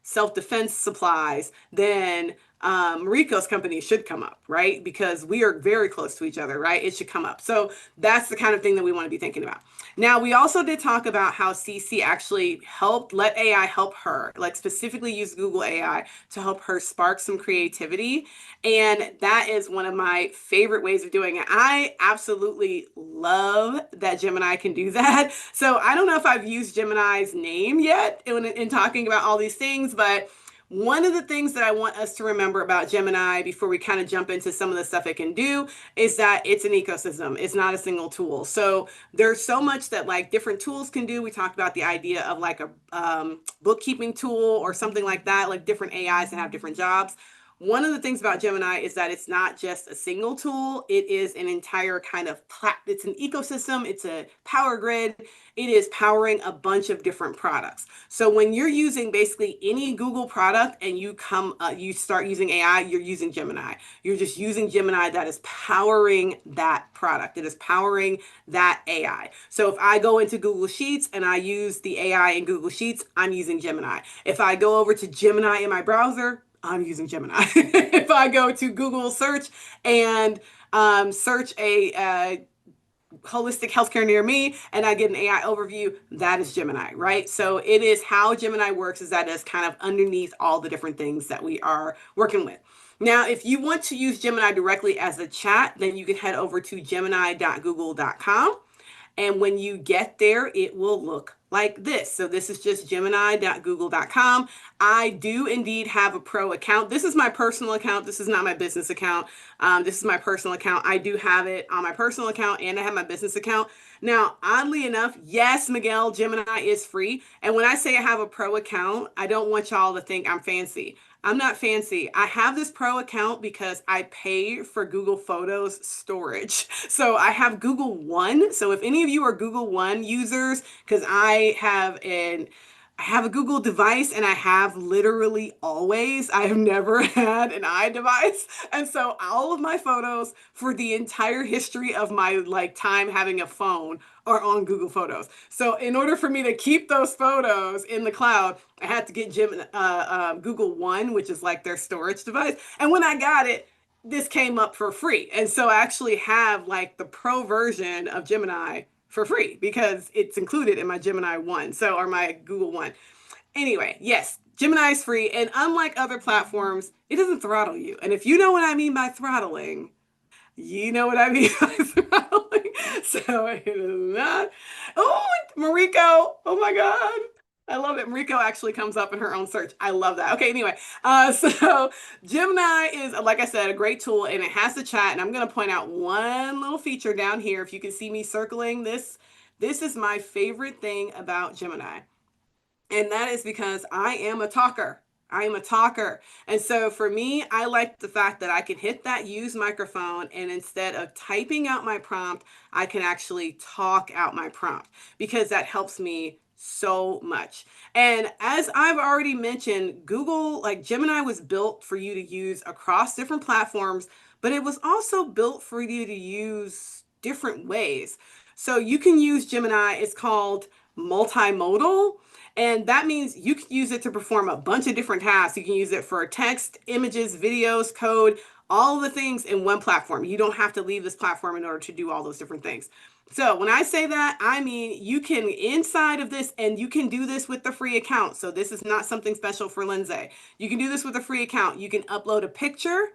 self-defense supplies, then Mariko's company should come up, right? Because we are very close to each other, right? It should come up. So that's the kind of thing that we want to be thinking about. Now, we also did talk about how Cece actually let AI help her, like specifically use Google AI to help her spark some creativity. And that is one of my favorite ways of doing it. I absolutely love that Gemini can do that. So I don't know if I've used Gemini's name yet in talking about all these things, but one of the things that I want us to remember about Gemini before we kind of jump into some of the stuff it can do is that it's an ecosystem. It's not a single tool. So there's so much that like different tools can do. We talked about the idea of like a bookkeeping tool or something like that, like different AIs that have different jobs. One of the things about Gemini is that it's not just a single tool. It is an entire kind of it's an ecosystem. It's a power grid. It is powering a bunch of different products. So when you're using basically any Google product and you start using AI, you're using Gemini. You're just using Gemini that is powering that product. It is powering that AI. So if I go into Google Sheets and I use the AI in Google Sheets, I'm using Gemini. If I go over to Gemini in my browser, I'm using Gemini. If I go to Google search and search a holistic healthcare near me and I get an AI overview, that is Gemini, right? So it is how Gemini works, is that it's kind of underneath all the different things that we are working with. Now, if you want to use Gemini directly as a chat, then you can head over to gemini.google.com. And when you get there, it will look like this. So this is just gemini.google.com. I do indeed have a pro account. This is my personal account. This is not my business account. This is my personal account. I do have it on my personal account and I have my business account. Now, oddly enough, yes, Miguel, Gemini is free. And when I say I have a pro account, I don't want y'all to think I'm fancy. I'm not fancy. I have this pro account because I pay for Google Photos storage. So I have Google One. So if any of you are Google One users, because I have a Google device and I have literally always, I have never had an iDevice. And so all of my photos for the entire history of my like time having a phone are on Google Photos. So in order for me to keep those photos in the cloud, I had to get Google One, which is like their storage device. And when I got it, this came up for free. And so I actually have like the pro version of Gemini for free because it's included in my Gemini One, or my Google One. Anyway, yes, Gemini is free. And unlike other platforms, it doesn't throttle you. And if you know what I mean by throttling, you know what I mean by throttling. So it is not. Oh, Mariko. Oh my God. I love it. Mariko actually comes up in her own search. I love that. Okay, anyway, so Gemini is, like I said, a great tool, and it has the chat. And I'm going to point out one little feature down here. If you can see me circling this is my favorite thing about Gemini. And that is because I am a talker. I am a talker. And so for me, I like the fact that I can hit that use microphone, and instead of typing out my prompt, I can actually talk out my prompt, because that helps me so much. And as I've already mentioned, Gemini was built for you to use across different platforms, but it was also built for you to use different ways. So you can use Gemini, it's called multimodal. And that means you can use it to perform a bunch of different tasks. You can use it for text, images, videos, code, all the things in one platform. You don't have to leave this platform in order to do all those different things. So when I say that, I mean you can inside of this, and you can do this with the free account. So this is not something special for Lindsay. You can do this with a free account. You can upload a picture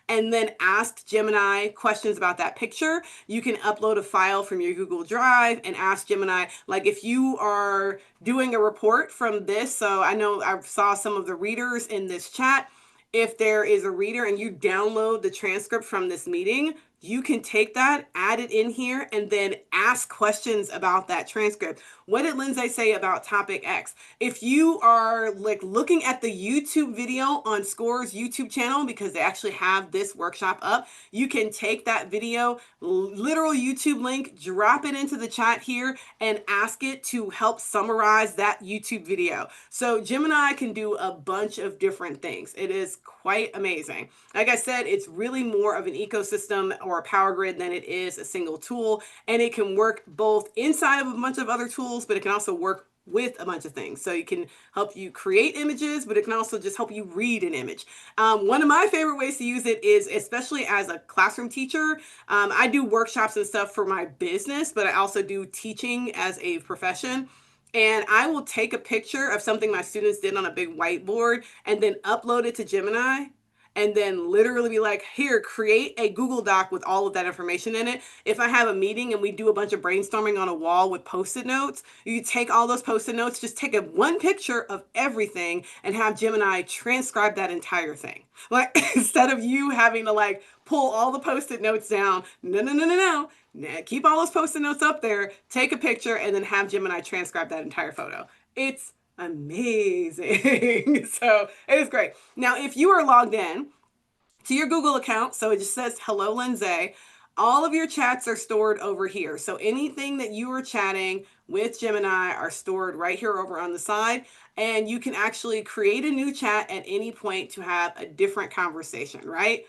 and then ask Gemini questions about that picture. You can upload a file from your Google Drive and ask Gemini, like if you are doing a report from this. So I know I saw some of the readers in this chat. If there is a reader and you download the transcript from this meeting, you can take that, add it in here, and then ask questions about that transcript. What did Lindsay say about topic X? If you are like looking at the YouTube video on SCORE's YouTube channel, because they actually have this workshop up, you can take that video, literal YouTube link, drop it into the chat here, and ask it to help summarize that YouTube video. So Gemini can do a bunch of different things. It is quite amazing. Like I said, it's really more of an ecosystem or a power grid than it is a single tool. And it can work both inside of a bunch of other tools, but it can also work with a bunch of things. So it can help you create images, but it can also just help you read an image. One of my favorite ways to use it is, especially as a classroom teacher, I do workshops and stuff for my business, but I also do teaching as a profession. And I will take a picture of something my students did on a big whiteboard and then upload it to Gemini, and then literally be like, here, create a Google Doc with all of that information in it. If I have a meeting and we do a bunch of brainstorming on a wall with Post-it notes, you take all those Post-it notes, just take one picture of everything and have Gemini transcribe that entire thing. Like, instead of you having to like pull all the Post-it notes down, no. Keep all those Post-it notes up there, take a picture, and then have Gemini transcribe that entire photo. It's amazing. So it is great. Now, if you are logged in to your Google account, so it just says, hello, Lindsay, all of your chats are stored over here. So anything that you are chatting with Gemini are stored right here over on the side. And you can actually create a new chat at any point to have a different conversation, right?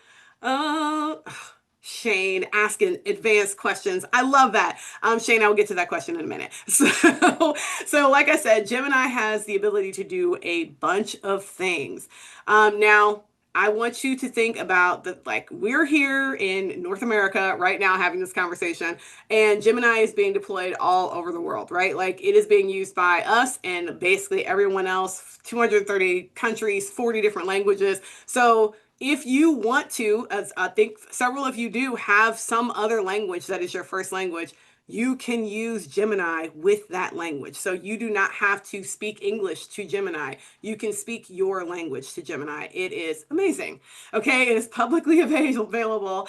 Shane asking advanced questions. I love that. Shane, I will get to that question in a minute. So like I said, Gemini has the ability to do a bunch of things. Now, I want you to think about that, like we're here in North America right now having this conversation, and Gemini is being deployed all over the world, right? Like it is being used by us and basically everyone else, 230 countries, 40 different languages. So if you want to, as I think several of you do, have some other language that is your first language, you can use Gemini with that language. So you do not have to speak English to Gemini. You can speak your language to Gemini. It is amazing. Okay, it is publicly available.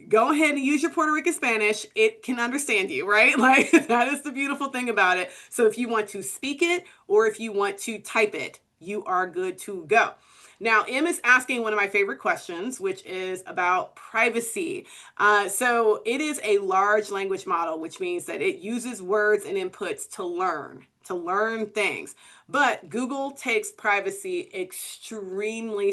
Go ahead and use your Puerto Rican Spanish. It can understand you, right? Like that is the beautiful thing about it. So if you want to speak it or if you want to type it, you are good to go. Now, M is asking one of my favorite questions, which is about privacy. So it is a large language model, which means that it uses words and inputs to learn things. But Google takes privacy extremely,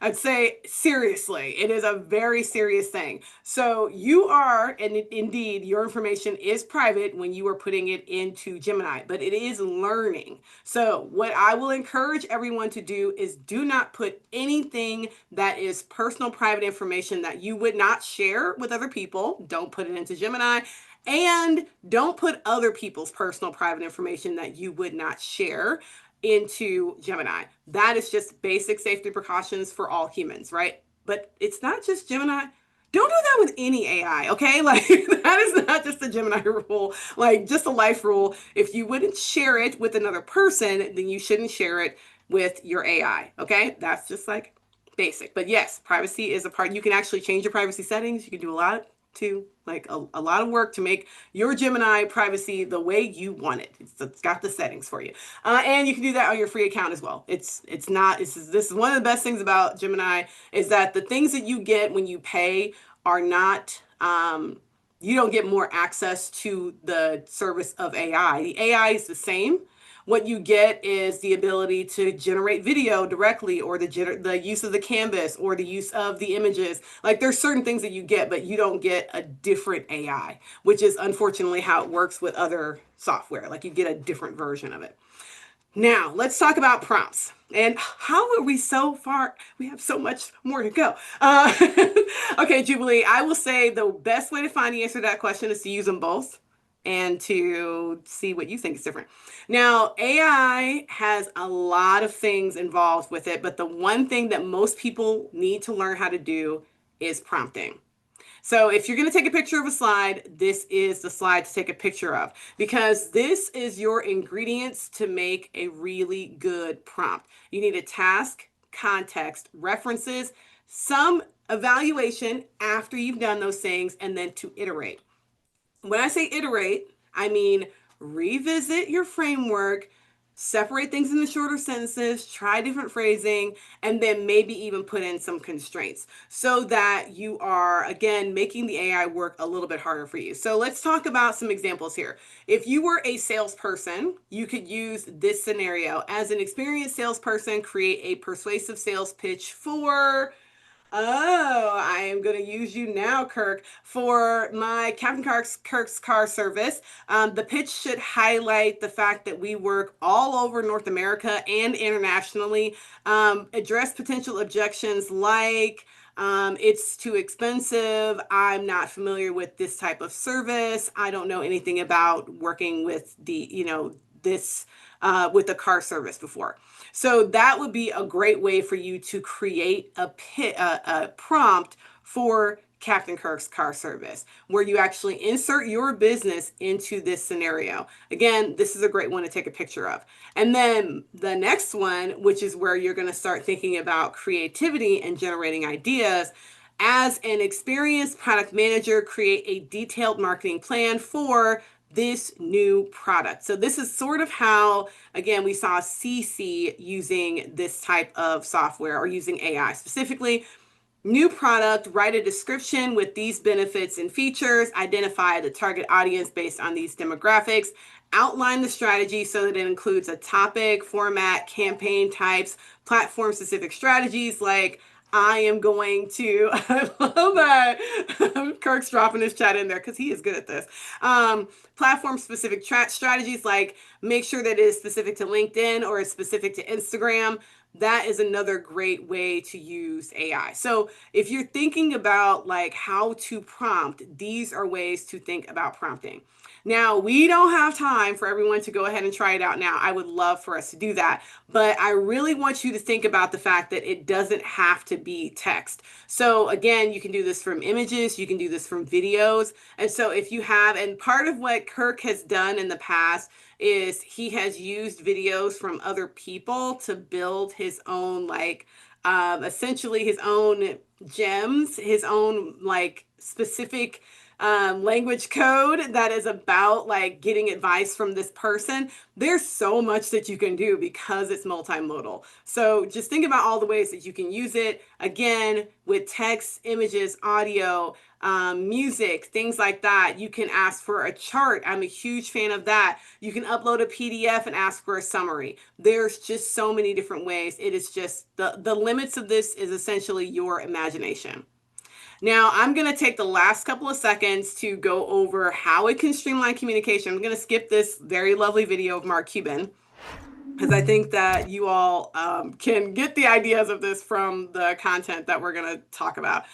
I'd say seriously. It is a very serious thing. So you are, and indeed, your information is private when you are putting it into Gemini, but it is learning. So what I will encourage everyone to do is do not put anything that is personal, private information that you would not share with other people. Don't put it into Gemini. And don't put other people's personal, private information that you would not share into Gemini. That is just basic safety precautions for all humans, right? But it's not just Gemini. Don't do that with any AI, okay? Like that is not just a Gemini rule, like just a life rule. If you wouldn't share it with another person, then you shouldn't share it with your AI, okay? That's just like basic. But yes, privacy is a part. You can actually change your privacy settings. You can do a lot a lot of work to make your Gemini privacy the way you want it. It's got the settings for you. And you can do that on your free account as well. This is one of the best things about Gemini is that the things that you get when you pay are not, you don't get more access to the service of AI. The AI is the same, What you get is the ability to generate video directly, or the use of the canvas, or the use of the images. Like there's certain things that you get, but you don't get a different AI, which is unfortunately how it works with other software. Like you get a different version of it. Now, let's talk about prompts. And how are we so far? We have so much more to go. Okay, Jubilee, I will say the best way to find the answer to that question is to use them both and to see what you think is different. Now, AI has a lot of things involved with it, but the one thing that most people need to learn how to do is prompting. So if you're going to take a picture of a slide, this is the slide to take a picture of, because this is your ingredients to make a really good prompt. You need a task, context, references, some evaluation after you've done those things, and then to iterate. When I say iterate, I mean revisit your framework, separate things into shorter sentences, try different phrasing, and then maybe even put in some constraints so that you are, again, making the AI work a little bit harder for you. So let's talk about some examples here. If you were a salesperson, you could use this scenario. As an experienced salesperson, create a persuasive sales pitch for... Oh, I am going to use you now, Kirk, for my Captain Kirk's car service. The pitch should highlight the fact that we work all over North America and internationally. Address potential objections like, it's too expensive. I'm not familiar with this type of service. I don't know anything about working with this with the car service before. So that would be a great way for you to create a prompt for Captain Kirk's car service, where you actually insert your business into this scenario. Again, this is a great one to take a picture of. And then the next one, which is where you're going to start thinking about creativity and generating ideas. As an experienced product manager, create a detailed marketing plan for this new product. So this is sort of how, again, we saw CC using this type of software, or using AI specifically. New product, write a description with these benefits and features, identify the target audience based on these demographics, outline the strategy so that it includes a topic, format, campaign types, platform specific strategies like I am going to, I love that. Kirk's dropping his chat in there because he is good at this. Platform specific strategies, like make sure that it is specific to LinkedIn or is specific to Instagram. That is another great way to use AI. So if you're thinking about like how to prompt, these are ways to think about prompting. Now, we don't have time for everyone to go ahead and try it out now. I would love for us to do that, but I really want you to think about the fact that it doesn't have to be text. So again, you can do this from images, you can do this from videos. And so if you have, and part of what Kirk has done in the past is he has used videos from other people to build his own, like, essentially his own gems, his own like specific language code that is about like getting advice from this person. There's so much that you can do because it's multimodal. So just think about all the ways that you can use it. Again, with text, images, audio, music, things like that. You can ask for a chart. I'm a huge fan of that. You can upload a PDF and ask for a summary. There's just so many different ways. It is just the limits of this is essentially your imagination. Now, I'm going to take the last couple of seconds to go over how it can streamline communication. I'm going to skip this very lovely video of Mark Cuban, because I think that you all can get the ideas of this from the content that we're going to talk about.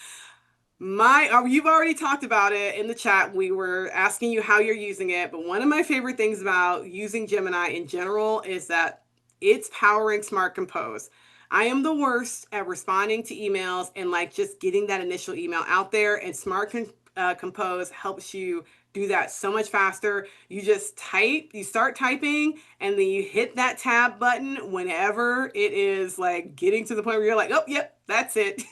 You've already talked about it in the chat. We were asking you how you're using it, but one of my favorite things about using Gemini in general is that it's powering Smart Compose. I am the worst at responding to emails and like just getting that initial email out there, and Smart Compose helps you do that so much faster. You just type, you start typing, and then you hit that tab button whenever it is like getting to the point where you're like, oh, yep, that's it.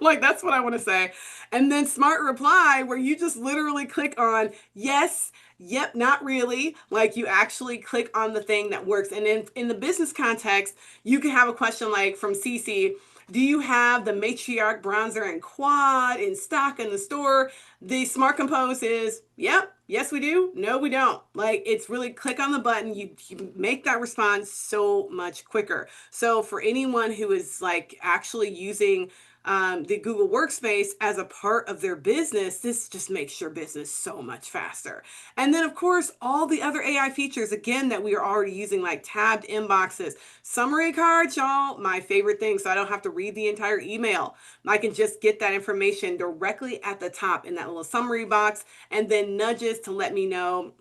Like, that's what I want to say. And then Smart Reply, where you just literally click on yes, yep, not really. Like, you actually click on the thing that works. And in the business context, you can have a question like from CC, do you have the Matriarch Bronzer and Quad in stock in the store? The Smart Compose is, yep, Yes, we do. No, we don't. Like, it's really click on the button. You make that response so much quicker. So for anyone who is like actually using the Google Workspace as a part of their business, this just makes your business so much faster. And then, of course, all the other AI features, again, that we are already using, like tabbed inboxes, summary cards, y'all, my favorite thing. So I don't have to read the entire email. I can just get that information directly at the top in that little summary box, and then nudges to let me know,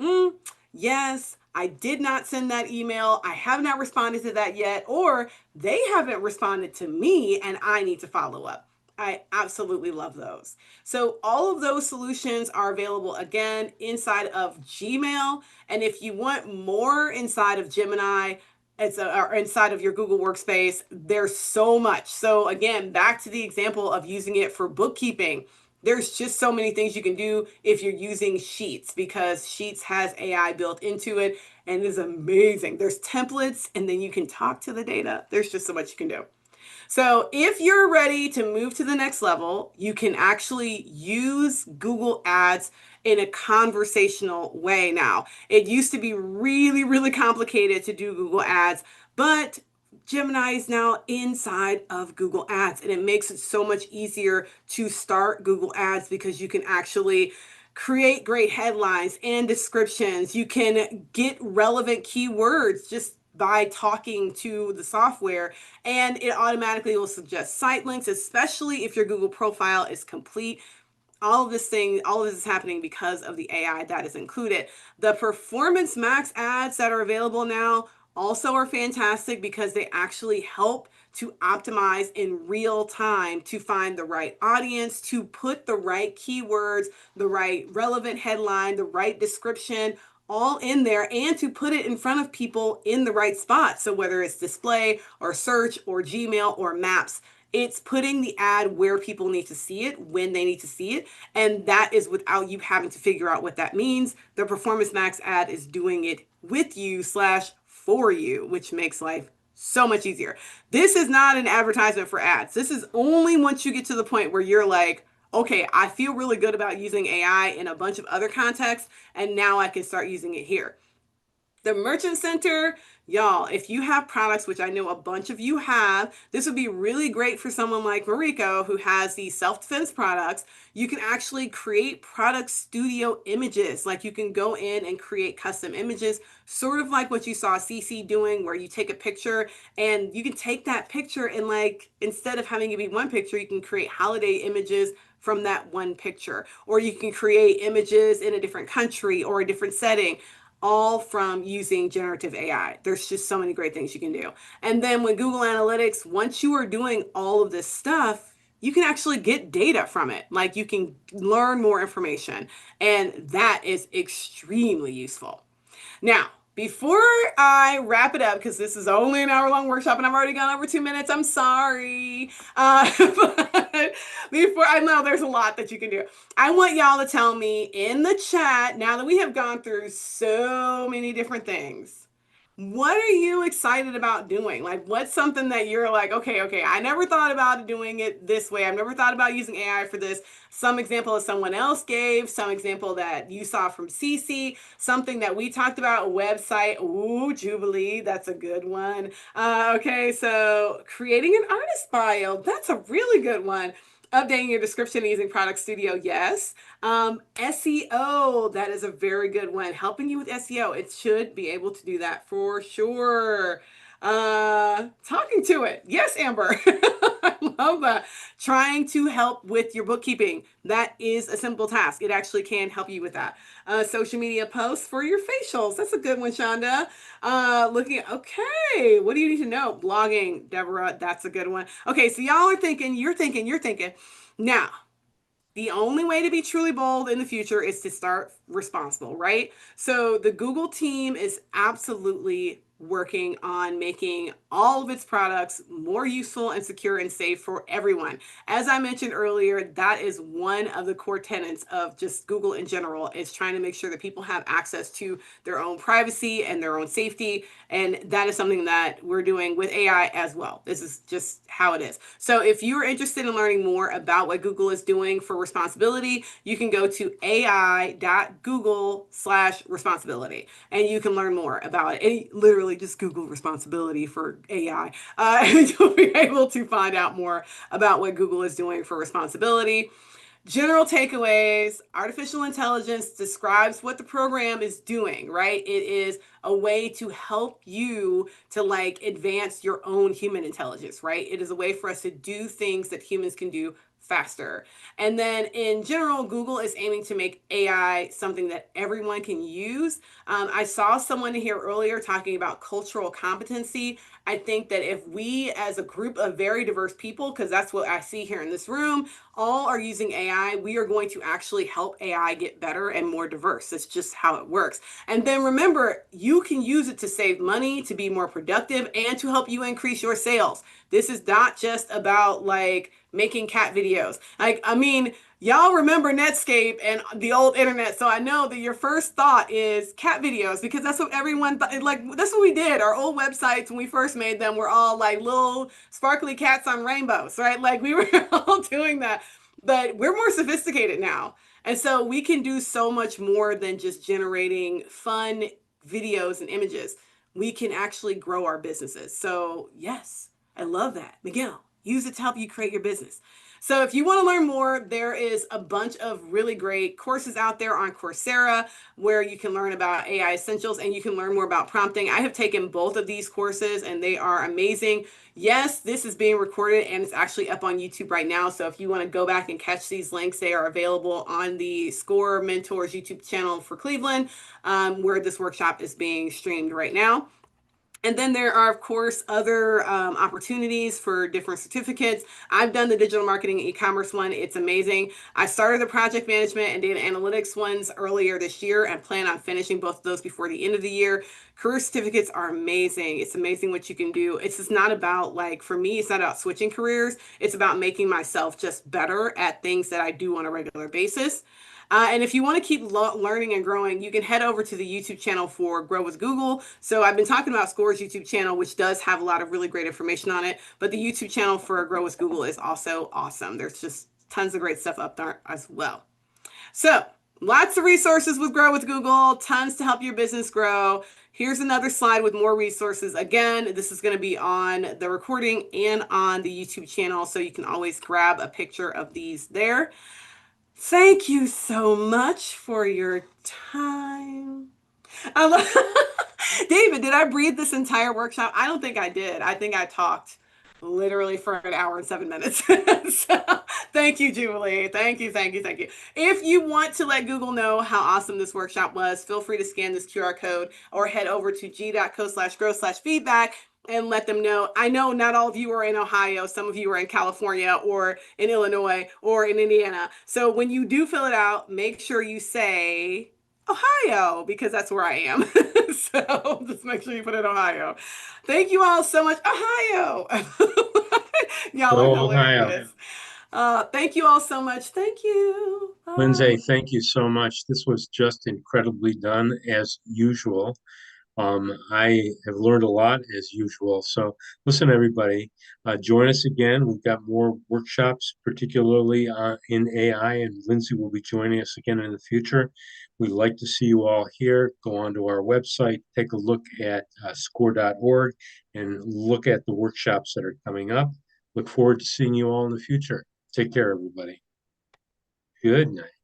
yes, I did not send that email. I have not responded to that yet, or they haven't responded to me and I need to follow up. I absolutely love those. So all of those solutions are available again inside of Gmail. And if you want more inside of Gemini, or inside of your Google Workspace, there's so much. So again, back to the example of using it for bookkeeping. There's just so many things you can do if you're using Sheets, because Sheets has AI built into it and is amazing. There's templates, and then you can talk to the data. There's just so much you can do. So if you're ready to move to the next level, you can actually use Google Ads in a conversational way now. It used to be really, really complicated to do Google Ads, but Gemini is now inside of Google Ads, and it makes it so much easier to start Google Ads because you can actually create great headlines and descriptions. You can get relevant keywords just by talking to the software, and it automatically will suggest site links, especially if your Google profile is complete. All of this is happening because of the AI that is included. The Performance Max ads that are available now also are fantastic because they actually help to optimize in real time to find the right audience, to put the right keywords, the right relevant headline, the right description, all in there, and to put it in front of people in the right spot. So whether it's display or search or Gmail or Maps, it's putting the ad where people need to see it, when they need to see it. And that is without you having to figure out what that means. The Performance Max ad is doing it with you / for you, which makes life so much easier. This is not an advertisement for ads. This is only once you get to the point where you're like, okay, I feel really good about using AI in a bunch of other contexts, and now I can start using it here. The Merchant Center, y'all, if you have products, which I know a bunch of you have, this would be really great for someone like Mariko who has these self-defense products. You can actually create product studio images. Like, you can go in and create custom images, sort of like what you saw Cece doing, where you take a picture and you can take that picture and, like, instead of having it be one picture, you can create holiday images from that one picture, or you can create images in a different country or a different setting, all from using generative AI. There's just so many great things you can do. And then with Google Analytics, once you are doing all of this stuff, you can actually get data from it. Like, you can learn more information, and that is extremely useful. Now, before I wrap it up, because this is only an hour-long workshop and I've already gone over 2 minutes, I'm sorry. But before, I know there's a lot that you can do. I want y'all to tell me in the chat, now that we have gone through so many different things, what are you excited about doing? Like, what's something that you're like, okay, I never thought about doing it this way. I've never thought about using AI for this. Some example that someone else gave, some example that you saw from Cece, something that we talked about, a website. Ooh, Jubilee, that's a good one. Okay, so creating an artist bio, that's a really good one. Updating your description using Product Studio, yes. SEO, that is a very good one. Helping you with SEO, it should be able to do that for sure. Talking to it, yes, Amber. I love that. Trying to help with your bookkeeping, that is a simple task. It actually can help you with that. Social media posts for your facials, that's a good one, Shonda. Okay, what do you need to know? Blogging, Deborah, that's a good one. Okay, so y'all are thinking, you're thinking. Now, the only way to be truly bold in the future is to start responsible, right? So the Google team is absolutely working on making all of its products more useful and secure and safe for everyone. As I mentioned earlier, that is one of the core tenets of just Google in general, is trying to make sure that people have access to their own privacy and their own safety. And that is something that we're doing with AI as well. This is just how it is. So if you're interested in learning more about what Google is doing for responsibility, you can go to ai.google/responsibility and you can learn more about it. And literally just Google responsibility for AI. And you'll be able to find out more about what Google is doing for responsibility. General takeaways: artificial intelligence describes what the program is doing, right? It is a way to help you to like advance your own human intelligence, right? It is a way for us to do things that humans can do faster. And then in general, Google is aiming to make AI something that everyone can use. I saw someone here earlier talking about cultural competency. I think that if we as a group of very diverse people, because that's what I see here in this room, all are using AI, we are going to actually help AI get better and more diverse. That's just how it works. And then remember, you can use it to save money, to be more productive, and to help you increase your sales. This is not just about like making cat videos. Like, I mean, y'all remember Netscape and the old internet. So I know that your first thought is cat videos, because that's what everyone thought. Like, that's what we did. Our old websites, when we first made them, were all like little sparkly cats on rainbows, right? Like we were all doing that, but we're more sophisticated now. And so we can do so much more than just generating fun videos and images. We can actually grow our businesses. So yes, I love that. Miguel, use it to help you create your business. So if you want to learn more, there is a bunch of really great courses out there on Coursera where you can learn about AI essentials and you can learn more about prompting. I have taken both of these courses and they are amazing. Yes, this is being recorded and it's actually up on YouTube right now. So if you want to go back and catch these links, they are available on the SCORE Mentors YouTube channel for Cleveland, where this workshop is being streamed right now. And then there are, of course, other opportunities for different certificates. I've done the digital marketing and e-commerce one. It's amazing. I started the project management and data analytics ones earlier this year and plan on finishing both of those before the end of the year. Career certificates are amazing. It's amazing what you can do. It's just not about, like, for me, it's not about switching careers. It's about making myself just better at things that I do on a regular basis. And if you want to keep learning and growing, you can head over to the YouTube channel for Grow with Google. So I've been talking about SCORE's YouTube channel, which does have a lot of really great information on it. But the YouTube channel for Grow with Google is also awesome. There's just tons of great stuff up there as well. So lots of resources with Grow with Google, tons to help your business grow. Here's another slide with more resources. Again, this is going to be on the recording and on the YouTube channel, so you can always grab a picture of these there. Thank you so much for your time. David, did I breathe this entire workshop? I don't think I did. I think I talked literally for an hour and 7 minutes. So, thank you, Jubilee. Thank you, thank you, thank you. If you want to let Google know how awesome this workshop was, feel free to scan this QR code or head over to g.co/grow/feedback and let them know. I know not all of you are in Ohio. Some of you are in California or in Illinois or in Indiana. So when you do fill it out, make sure you say Ohio, because that's where I am. So just make sure you put in Ohio. Thank you all so much. Ohio. Y'all are hilarious. Thank you all so much. Thank you. Bye. Lindsay, thank you so much. This was just incredibly done as usual. I have learned a lot as usual. So listen, everybody, join us again. We've got more workshops, particularly in AI, and Lindsay will be joining us again in the future. We'd like to see you all here. Go onto our website, take a look at score.org, and look at the workshops that are coming up. Look forward to seeing you all in the future. Take care, everybody. Good night.